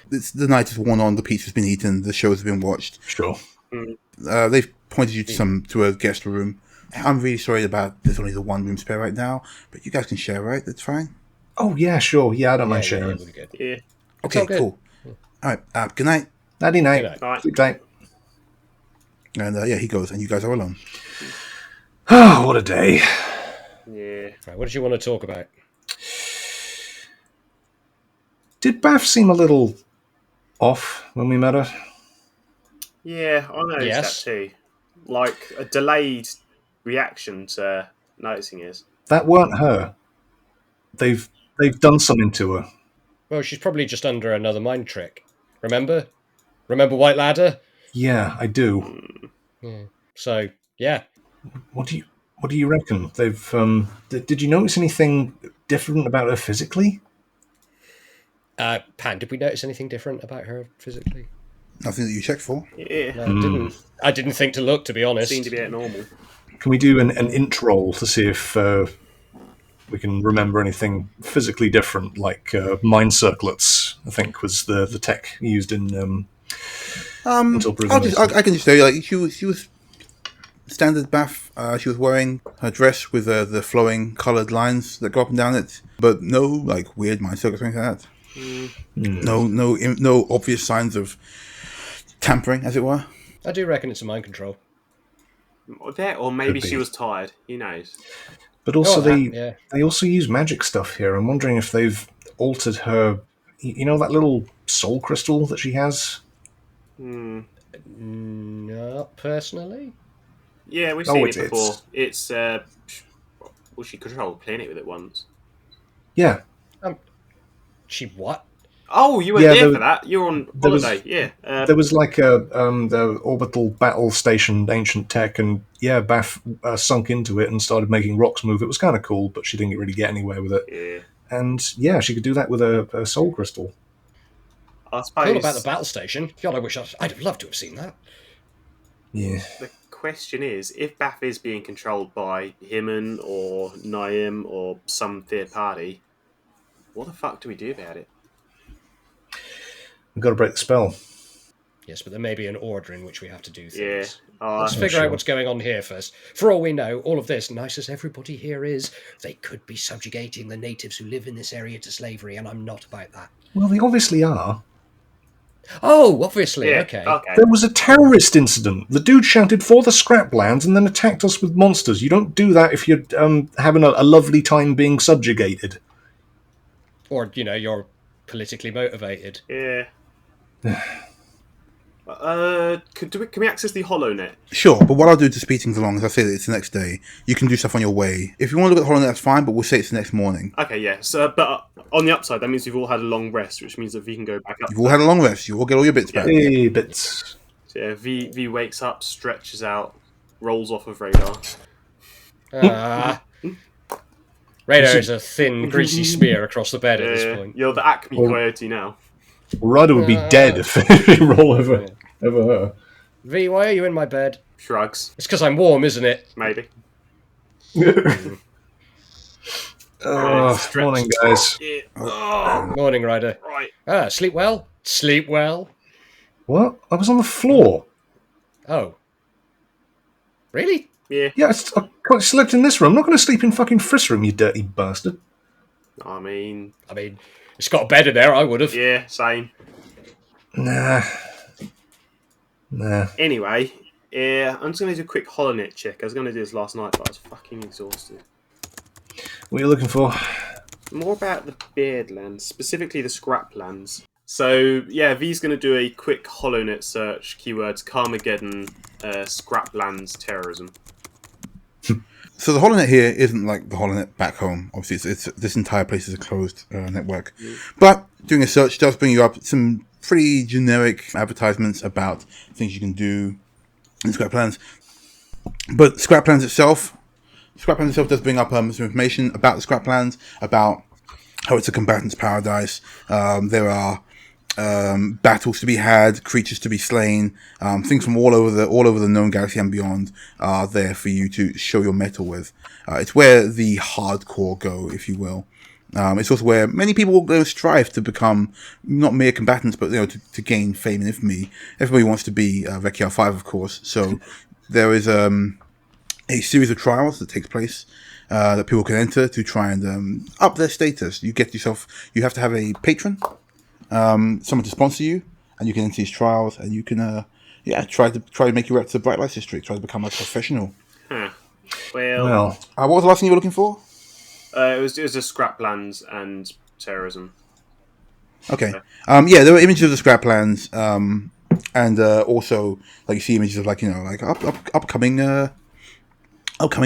The night has worn on, the pizza's been eaten, the shows have been watched. Sure. They've pointed you to a guest room. I'm really sorry about there's only the one room spare right now, but you guys can share, right? That's fine? Oh, yeah, sure. Yeah, I don't mind sharing. Really good. Yeah. Okay, all good. cool. All right, good night. Nighty night. Good night. All right. Sleep tight. And he goes, and you guys are alone. Oh, what a day. Yeah. Right, what did you want to talk about? Did Bath seem a little off when we met her? Yeah, I noticed Yes. that too. Like a delayed reaction to noticing it. That weren't her. They've done something to her. Well, she's probably just under another mind trick. Remember? Remember White Ladder? Yeah, I do. Yeah. So, yeah. What do you reckon? They've did you notice anything different about her physically? Pan, did we notice anything different about her physically? Nothing that you checked for. Yeah, No, I didn't think to look, to be honest. seemed to be at normal. Can we do an int roll to see if we can remember anything physically different, like mind circlets? I think was the tech used in until proven innocent. I can just tell you, like she was standard Bath. She was wearing her dress with the flowing coloured lines that go up and down it, but no like weird mind circles or anything like that. No obvious signs of tampering, as it were. I do reckon it's a mind control. That, or maybe Could be. she was tired. Who knows? But also yeah. they also use magic stuff here. I'm wondering if they've altered her. You know that little soul crystal that she has. Not personally. Yeah, we've Oh, seen it's- it before. It's well, she controlled a planet with it once. Yeah, She what? Oh, you were Yeah, there there- for that. You were on there was- holiday. Yeah. there was like the orbital battle station, ancient tech, and Bath sunk into it and started making rocks move. It was kind of cool, but she didn't really get anywhere with it. Yeah. And she could do that with a soul crystal. I suppose Cool about the battle station. God, I'd have loved to have seen that. Yeah. the question is, if Bath is being controlled by Himan or Naim or some third party, what the fuck do we do about it? We've got to break the spell. Yes, but there may be an order in which we have to do Yeah. things. Let's figure sure. out what's going on here first. For all we know, all of this, nice as everybody here is, they could be subjugating the natives who live in this area to slavery, and I'm not about that. Well, they obviously are. Oh, obviously, Yeah. okay. There was a terrorist incident. The dude shouted for the scraplands and then attacked us with monsters. You don't do that if you're having a lovely time being subjugated. Or, you're politically motivated. Yeah. Can we access the HoloNet? Sure, but what I'll do to speed things along is I'll say that it's the next day. You can do stuff on your way. If you want to look at the HoloNet, that's fine, but we'll say it's the next morning. Okay, yeah. So, but on the upside, that means we've all had a long rest, which means that V can go back up. You've all had a long rest. You all get all your bits back. Hey, bits. So, yeah, V wakes up, stretches out, rolls off of Radar. Radar is a thin, greasy smear across the bed at this point. You're the Acme Coyote now. Ryder would be dead if you roll over her. V, why are you in my bed? Shrugs, It's because I'm warm, isn't it? maybe. Morning, guys. Yeah. Oh, Morning, Ryder. right. Sleep well? Sleep well? What? I was on the floor. Oh. Really? Yeah. Yeah, I slept in this room. I'm not going to sleep in fucking Friss room, you dirty bastard. I mean, It's got a bed in there, I would have. yeah, same. Nah. Anyway, yeah, I'm just going to do a quick HoloNet check. I was going to do this last night, but I was fucking exhausted. What are you looking for? More about the Beardlands, specifically the Scraplands. So, yeah, V's going to do a quick HoloNet search, keywords Karmageddon, Scraplands, terrorism. So the HoloNet here isn't like the HoloNet back home. Obviously, it's this entire place is a closed network. But doing a search does bring you up some pretty generic advertisements about things you can do in Scraplands. But Scraplands itself does bring up some information about the Scraplands, about how it's a combatant's paradise. There are battles to be had, creatures to be slain, things from all over the known galaxy and beyond are there for you to show your mettle with. It's where the hardcore go, if you will. It's also where many people strive to become not mere combatants, but to gain fame and infamy. Everybody wants to be Rekiar 5, of course. So there is a series of trials that takes place that people can enter to try and up their status. You have to have a patron. Someone to sponsor you, and you can enter these trials, and you can Yeah, try to make your way up to the Bright Lights District. Try to become a professional. Huh. Well, Well, What was the last thing you were looking for? it was just scraplands and terrorism. Okay. Yeah, there were images of the scraplands, and also like you see images of like upcoming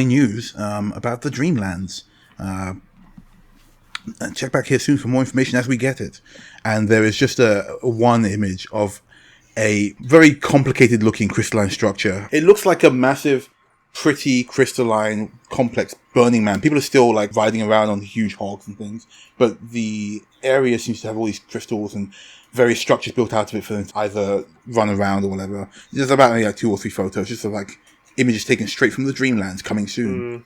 news about the Dreamlands. And check back here soon for more information as we get it. And there is just one image of a very complicated looking crystalline structure. It looks like a massive, pretty crystalline complex Burning Man. People are still like riding around on huge hogs and things, but the area seems to have all these crystals and various structures built out of it for them to either run around or whatever. There's about maybe like 2 or 3 photos, just of like images taken straight from the Dreamlands coming soon.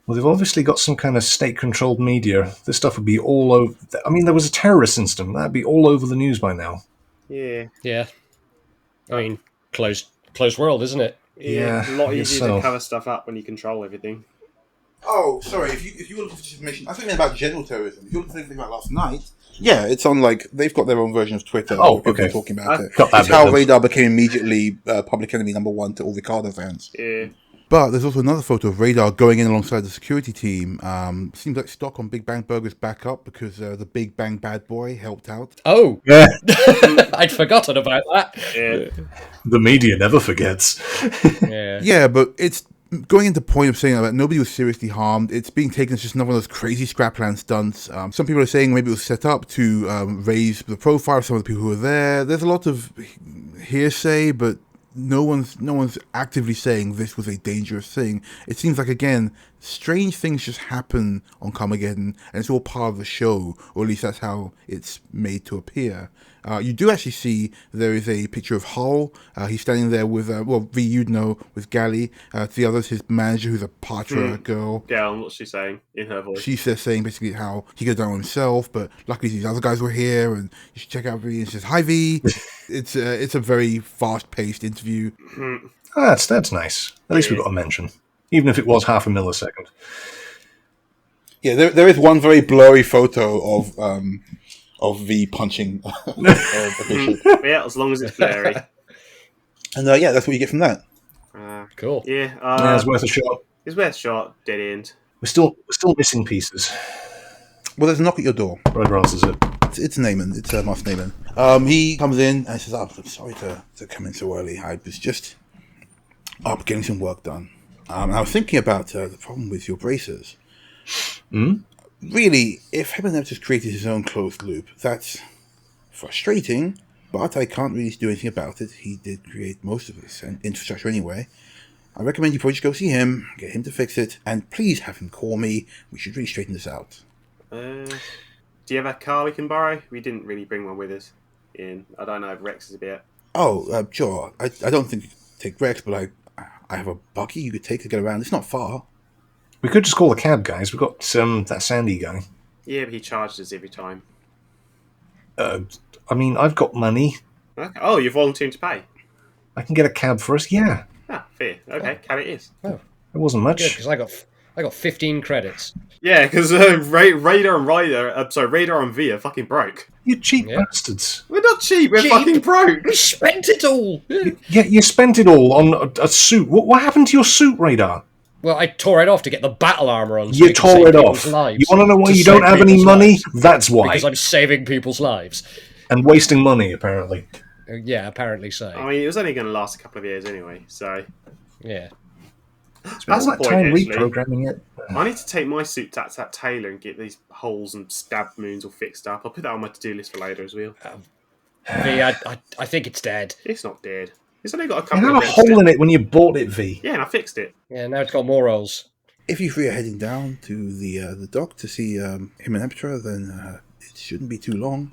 well, they've obviously got some kind of state-controlled media. This stuff would be all over. I mean, there was a terrorist incident. That'd be all over the news by now. Yeah. Yeah. I mean, closed world, isn't it? Yeah, Yeah, a lot I guess easier so. to cover stuff up when you control everything. Oh, sorry. If you were looking for information, I was thinking about general terrorism. If you were looking for anything about last night, yeah, it's on like they've got their own version of Twitter. Oh, where people okay. are talking about it. Got that It's bit how then. Radar became immediately public enemy #1 to all Ricardo fans. Yeah. But there's also another photo of Radar going in alongside the security team. Seems like stock on Big Bang Burger's back up because the Big Bang bad boy helped out. Oh, Yeah, I'd forgotten about that. Yeah. the media never forgets. Yeah. Yeah, but it's going into point of saying that nobody was seriously harmed. It's being taken as just another one of those crazy scrapland stunts. Some people are saying maybe it was set up to raise the profile of some of the people who were there. There's a lot of hearsay, but no one's actively saying this was a dangerous thing. It seems like, again, strange things just happen on Karmageddon, and it's all part of the show, or at least that's how it's made to appear. You do actually see there is a picture of Hull. He's standing there with, V, you'd know, with Gally. To the others, his manager, who's a Patra girl. Yeah, and what's she saying in her voice? She's there saying basically how he could have done it himself, but luckily these other guys were here, and you should check out V. And she says, "Hi V." It's a very fast-paced interview. That's nice. At least we got a mention, even if it was half a millisecond. Yeah, there is one very blurry photo of V punching a bishop, Yeah, as long as it's blurry. and that's what you get from that. Cool. Yeah, Yeah, it's worth a shot. it's worth a shot. Dead end. We're still missing pieces. Well, there's a knock at your door. Ryder answers it. It's Nayman. It's Master Nayman. He comes in and says, "Oh, I'm sorry to come in so early. I was just up getting some work done. And I was thinking about the problem with your bracers. Really, if Heaven just created his own closed loop, that's frustrating, but I can't really do anything about it. He did create most of this infrastructure anyway. I recommend you probably just go see him, get him to fix it, and please have him call me. We should really straighten this out." Do you have a car we can borrow? We didn't really bring one with us. I don't know if Rex is a bit. Oh, sure. I don't think you could take Rex, but I have a buggy you could take to get around. It's not far. We could just call the cab guys. We've got that Sandy guy. Yeah, but he charged us every time. I mean, I've got money. Okay. Oh, you're volunteering to pay? I can get a cab for us. Yeah, Ah, fair. Okay, cab it is. it wasn't much. Good, because I got 15 credits. Yeah, because Radar and Vee are fucking broke. You cheap Yeah. bastards. We're not cheap, we're Cheap. fucking broke. We spent it all. Yeah, you spent it all on a suit. What happened to your suit, Radar? Well, I tore it off to get the battle armor on. So You we can tore save it people's off. lives. You want to know why To you don't save have any people's money? lives. That's why. Because I'm saving people's lives. And wasting money, apparently. Yeah, apparently so. I mean, it was only going to last a couple of years anyway, so. Yeah. That's All the that point, time actually. reprogramming it. I need to take my suit to that tailor and get these holes and stab wounds all fixed up. I'll put that on my to-do list for later as well. V, I think it's dead. It's not dead. It's only got a It couple had of a bits hole in it when you bought it, V. Yeah, and I fixed it. Yeah, now it's got more rolls. If you three are heading down to the dock to see him and Eptra, then it shouldn't be too long.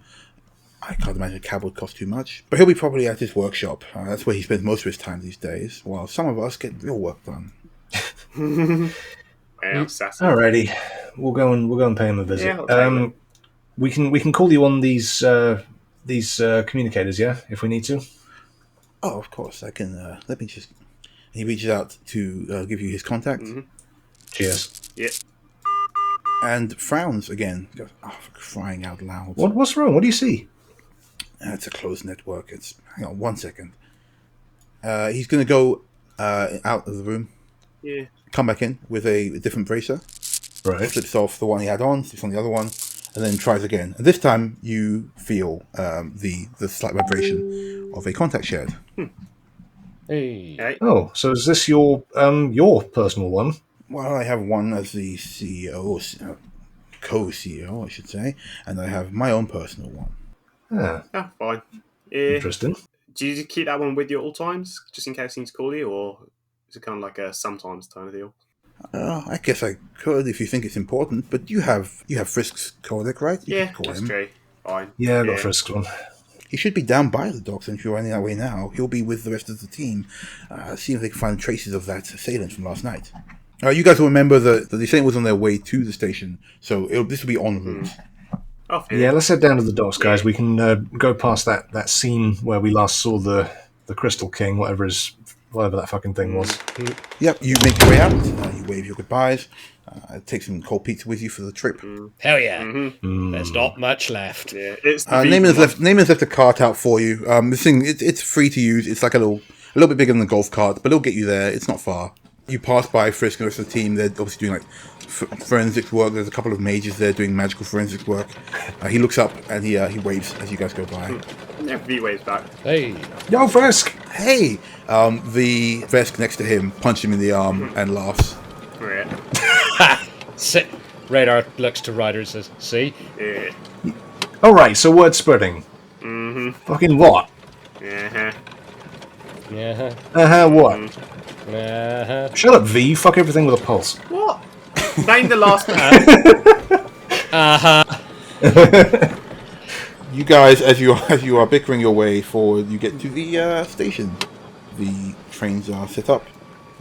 I can't imagine a cab would cost too much. But he'll be probably at his workshop. That's where he spends most of his time these days, while some of us get real work done. Yeah, sassy. Alrighty, we'll go and pay him a visit. Yeah, I'll take we can call you on these communicators, yeah, if we need to. Oh, of course. I can. Let me just. He reaches out to give you his contact Cheers. Yeah. and frowns again. Goes, "Oh, for crying out loud! What's wrong? What do you see? It's a closed network. Hang on 1 second. He's going to go out of the room, Yeah. come back in with a different bracer, Right. flips off the one he had on, slips on the other one, and then tries again. And this time you feel the slight vibration of a contact shared. Hey. Hey. Oh, so is this your personal one? Well, I have one as the CEO, or co-CEO, I should say, and I have my own personal one. Ah, Ah, fine. Yeah. interesting. Do you keep that one with you at all times, just in case he needs to call you, or is it kind of like a sometimes kind of deal? I guess I could if you think it's important, but you have Frisk's codec, right? You Yeah, could call that's him. true. Fine. Yeah, I got Frisk's one. He should be down by the docks, and if you're running that way now, he'll be with the rest of the team, seeing if they can find traces of that assailant from last night. You guys will remember that the assailant was on their way to the station, so this will be en route. Oh, Yeah, let's head down to the docks, guys. We can go past that scene where we last saw the Crystal King, whatever that fucking thing was. Yep, you make your way out, you wave your goodbyes, take some cold pizza with you for the trip. Hell yeah. There's not much left. Yeah, it's the Nayman's left a cart out for you. This thing, it's free to use. It's like a little bit bigger than the golf cart, but it'll get you there. It's not far. You pass by Frisk and the rest of the team. They're obviously doing like forensics work. There's a couple of mages there doing magical forensics work. He looks up and he waves as you guys go by. Yeah, V waves back. Hey. Yo, Frisk! Hey! The Vesk next to him punches him in the arm and laughs. Yeah. Sit. Radar looks to Ryder and says, see? Yeah. Alright, so word spreading. Fucking what? Yeah. Yeah. What? Shut up, V. Fuck everything with a pulse. What? Name the last one. You guys, as you are bickering your way forward, you get to the station. The trains are set up.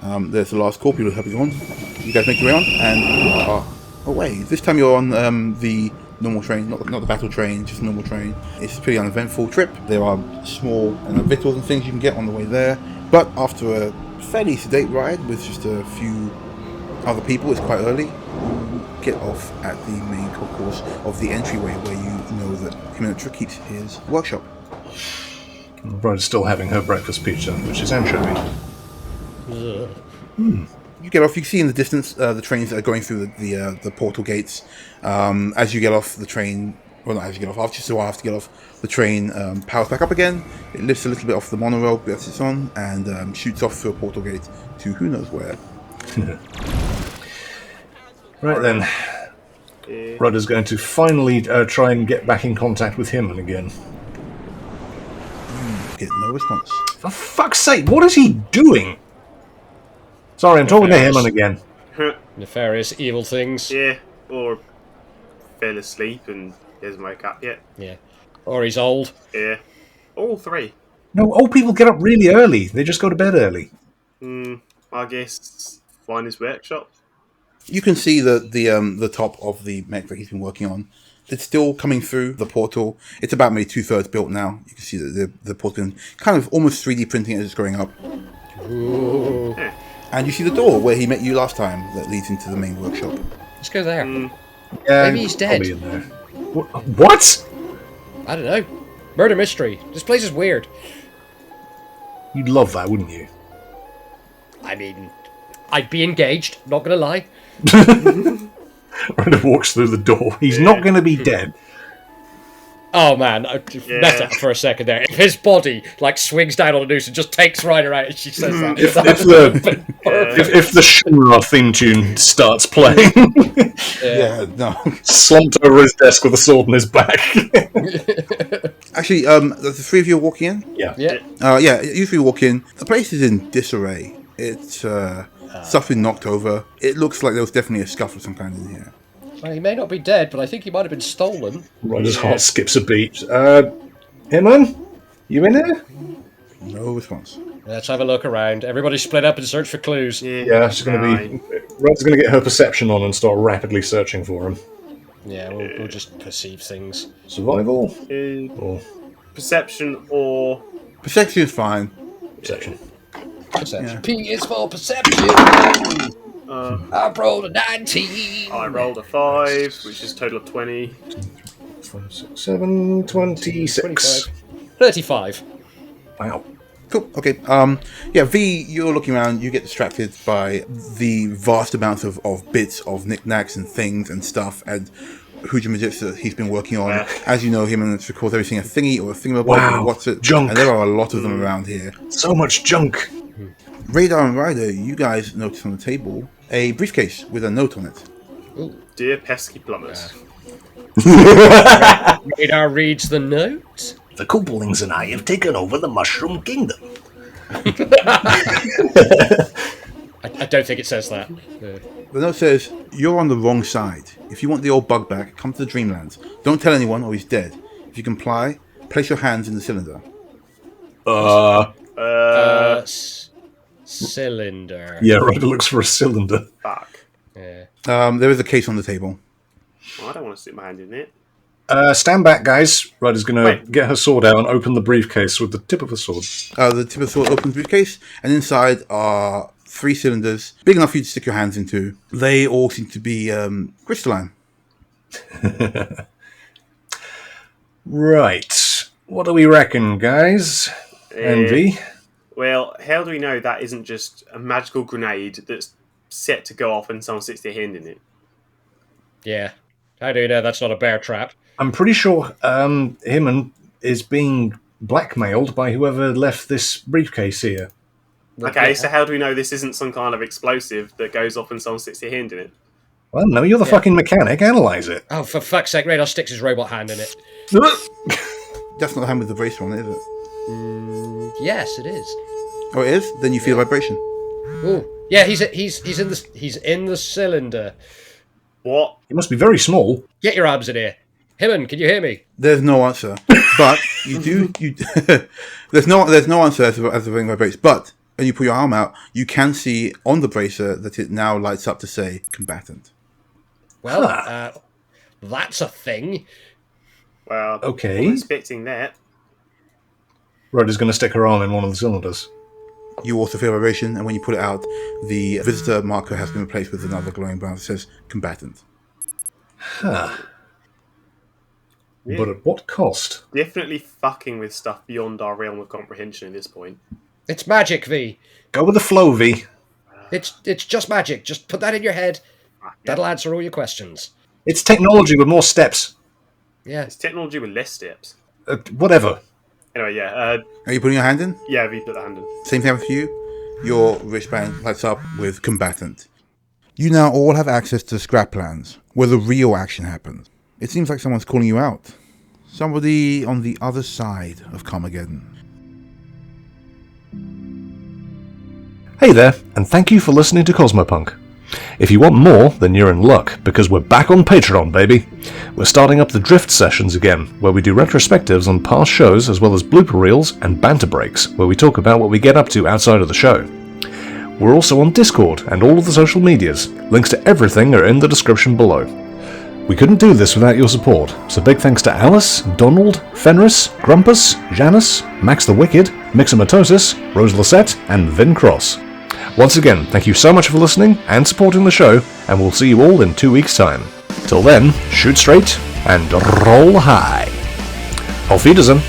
There's the last call. People are helping on. You guys make your way on, and you are away. This time you're on the normal train, not the battle train, just a normal train. It's a pretty uneventful trip. There are small victuals and things you can get on the way there. But after a fairly sedate ride with just a few other people, it's quite early. You get off at the main concourse of the entryway where you know that Humanitra keeps his workshop. Ryder's still having her breakfast pizza, which is anchovy. You get off. You see in the distance the trains that are going through the portal gates. As you get off the train, well, not as you get off, after to get off, the train powers back up again. It lifts a little bit off the monorail that it's on and shoots off through a portal gate to who knows where. Right then. Ryder's going to finally try and get back in contact with him again. Get no response. For fuck's sake, what is he doing? Sorry, I'm talking to him again. Nefarious evil things. Yeah, or fell asleep and hasn't woke up yet. Yeah. Or he's old. Yeah. All three. No, old people get up really early. They just go to bed early. I guess find his workshop. You can see the top of the mech that he's been working on. It's still coming through the portal. It's about maybe 2/3 built now. You can see that the portal been kind of almost 3D printing as it's going up. Ooh. Yeah. And you see the door where he met you last time that leads into the main workshop. Let's go there. Yeah, Maybe he's dead. probably in there. What? I don't know. Murder mystery. This place is weird. You'd love that, wouldn't you? I mean, I'd be engaged, not gonna lie. Ryder walks through the door. He's not going to be dead. Oh man, I messed up for a second there. If his body like swings down on a noose and just takes Ryder out, and she says that. If the Shimra theme tune starts playing, Yeah, no. slumped over his desk with a sword in his back. Actually, the three of you are walking in? Yeah. Yeah. You three walk in. The place is in disarray. It's stuff's been knocked over. It looks like there was definitely a scuffle of some kind in here. Well, he may not be dead, but I think he might have been stolen. Ryder's heart skips a beat. Heyman? You in there? No response. Let's have a look around. Everybody split up and search for clues. Yeah, she's going to be... Ryder's going to get her perception on and start rapidly searching for him. Yeah, we'll just perceive things. Survival? Or perception or... Perception is fine. Perception. Perception. Yeah. P is for perception. I rolled a 19. I rolled a 5, which is a total of 20. 5, 6, 7, 26. 35. Wow. Cool. Okay. Yeah, V, you're looking around. You get distracted by the vast amounts of bits of knickknacks and things and stuff and hujamajits that he's been working on. As you know, him and it's calls everything a thingy or a thingamabob. Wow. What's it? Junk. And there are a lot of them around here. So much junk. Radar and Ryder, you guys notice on the table a briefcase with a note on it. Ooh. Dear pesky plumbers. Radar reads the note. The Koopelings and I have taken over the Mushroom Kingdom. I don't think it says that. The note says, "You're on the wrong side. If you want the old bug back, come to the Dreamlands. Don't tell anyone or he's dead. If you comply, place your hands in the cylinder." Cylinder. Yeah, Ryder looks for a cylinder. Fuck. Yeah. There is a case on the table. I don't want to stick my hand in it. Stand back, guys. Ryder's going to Wait. get her sword out and open the briefcase with the tip of her sword. The tip of the sword opens the briefcase, and inside are 3 cylinders, big enough for you to stick your hands into. They all seem to be crystalline. Right. What do we reckon, guys? Envy? Well, how do we know that isn't just a magical grenade that's set to go off and someone sticks their hand in it? Yeah. How do you know that's not a bear trap? I'm pretty sure Himman is being blackmailed by whoever left this briefcase here. Okay, so how do we know this isn't some kind of explosive that goes off and someone sticks their hand in it? Well, no, you're the fucking mechanic. Analyze it. Oh, for fuck's sake, Radar sticks his robot hand in it. That's not the hand with the bracer on it, is it? Yes, it is. Oh, it is? Then you feel vibration. Ooh. Yeah, he's in the cylinder. What? It must be very small. Get your arms in here. Himman, can you hear me? There's no answer, but you do. There's no answer as the ring vibrates. But when you pull your arm out, you can see on the bracer that it now lights up to say combatant. Well, that's a thing. Well, Okay. I'm expecting that. Ryder's going to stick her arm in one of the cylinders. You also feel vibration, and when you pull it out, the visitor marker has been replaced with another glowing bar that says combatant. Huh. Yeah. But at what cost? Definitely fucking with stuff beyond our realm of comprehension at this point. It's magic, V. Go with the flow, V. It's just magic. Just put that in your head. That'll answer all your questions. It's technology with more steps. Yeah. It's technology with less steps. Whatever. Anyway, yeah. Are you putting your hand in? Yeah, we put the hand in. Same thing for you. Your wristband lights up with combatant. You now all have access to scrap plans, where the real action happens. It seems like someone's calling you out. Somebody on the other side of Karmageddon. Hey there, and thank you for listening to Cosmopunk. If you want more, then you're in luck, because we're back on Patreon, baby. We're starting up the Drift sessions again, where we do retrospectives on past shows, as well as blooper reels and banter breaks, where we talk about what we get up to outside of the show. We're also on Discord and all of the social medias. Links to everything are in the description below. We couldn't do this without your support, so big thanks to Alice, Donald, Fenris, Grumpus, Janice, Max the Wicked, Mixomatosis, Rose Lisette, and Vin Cross. Once again, thank you so much for listening and supporting the show, and we'll see you all in 2 weeks' time. Till then, shoot straight and roll high. Auf Wiedersehen.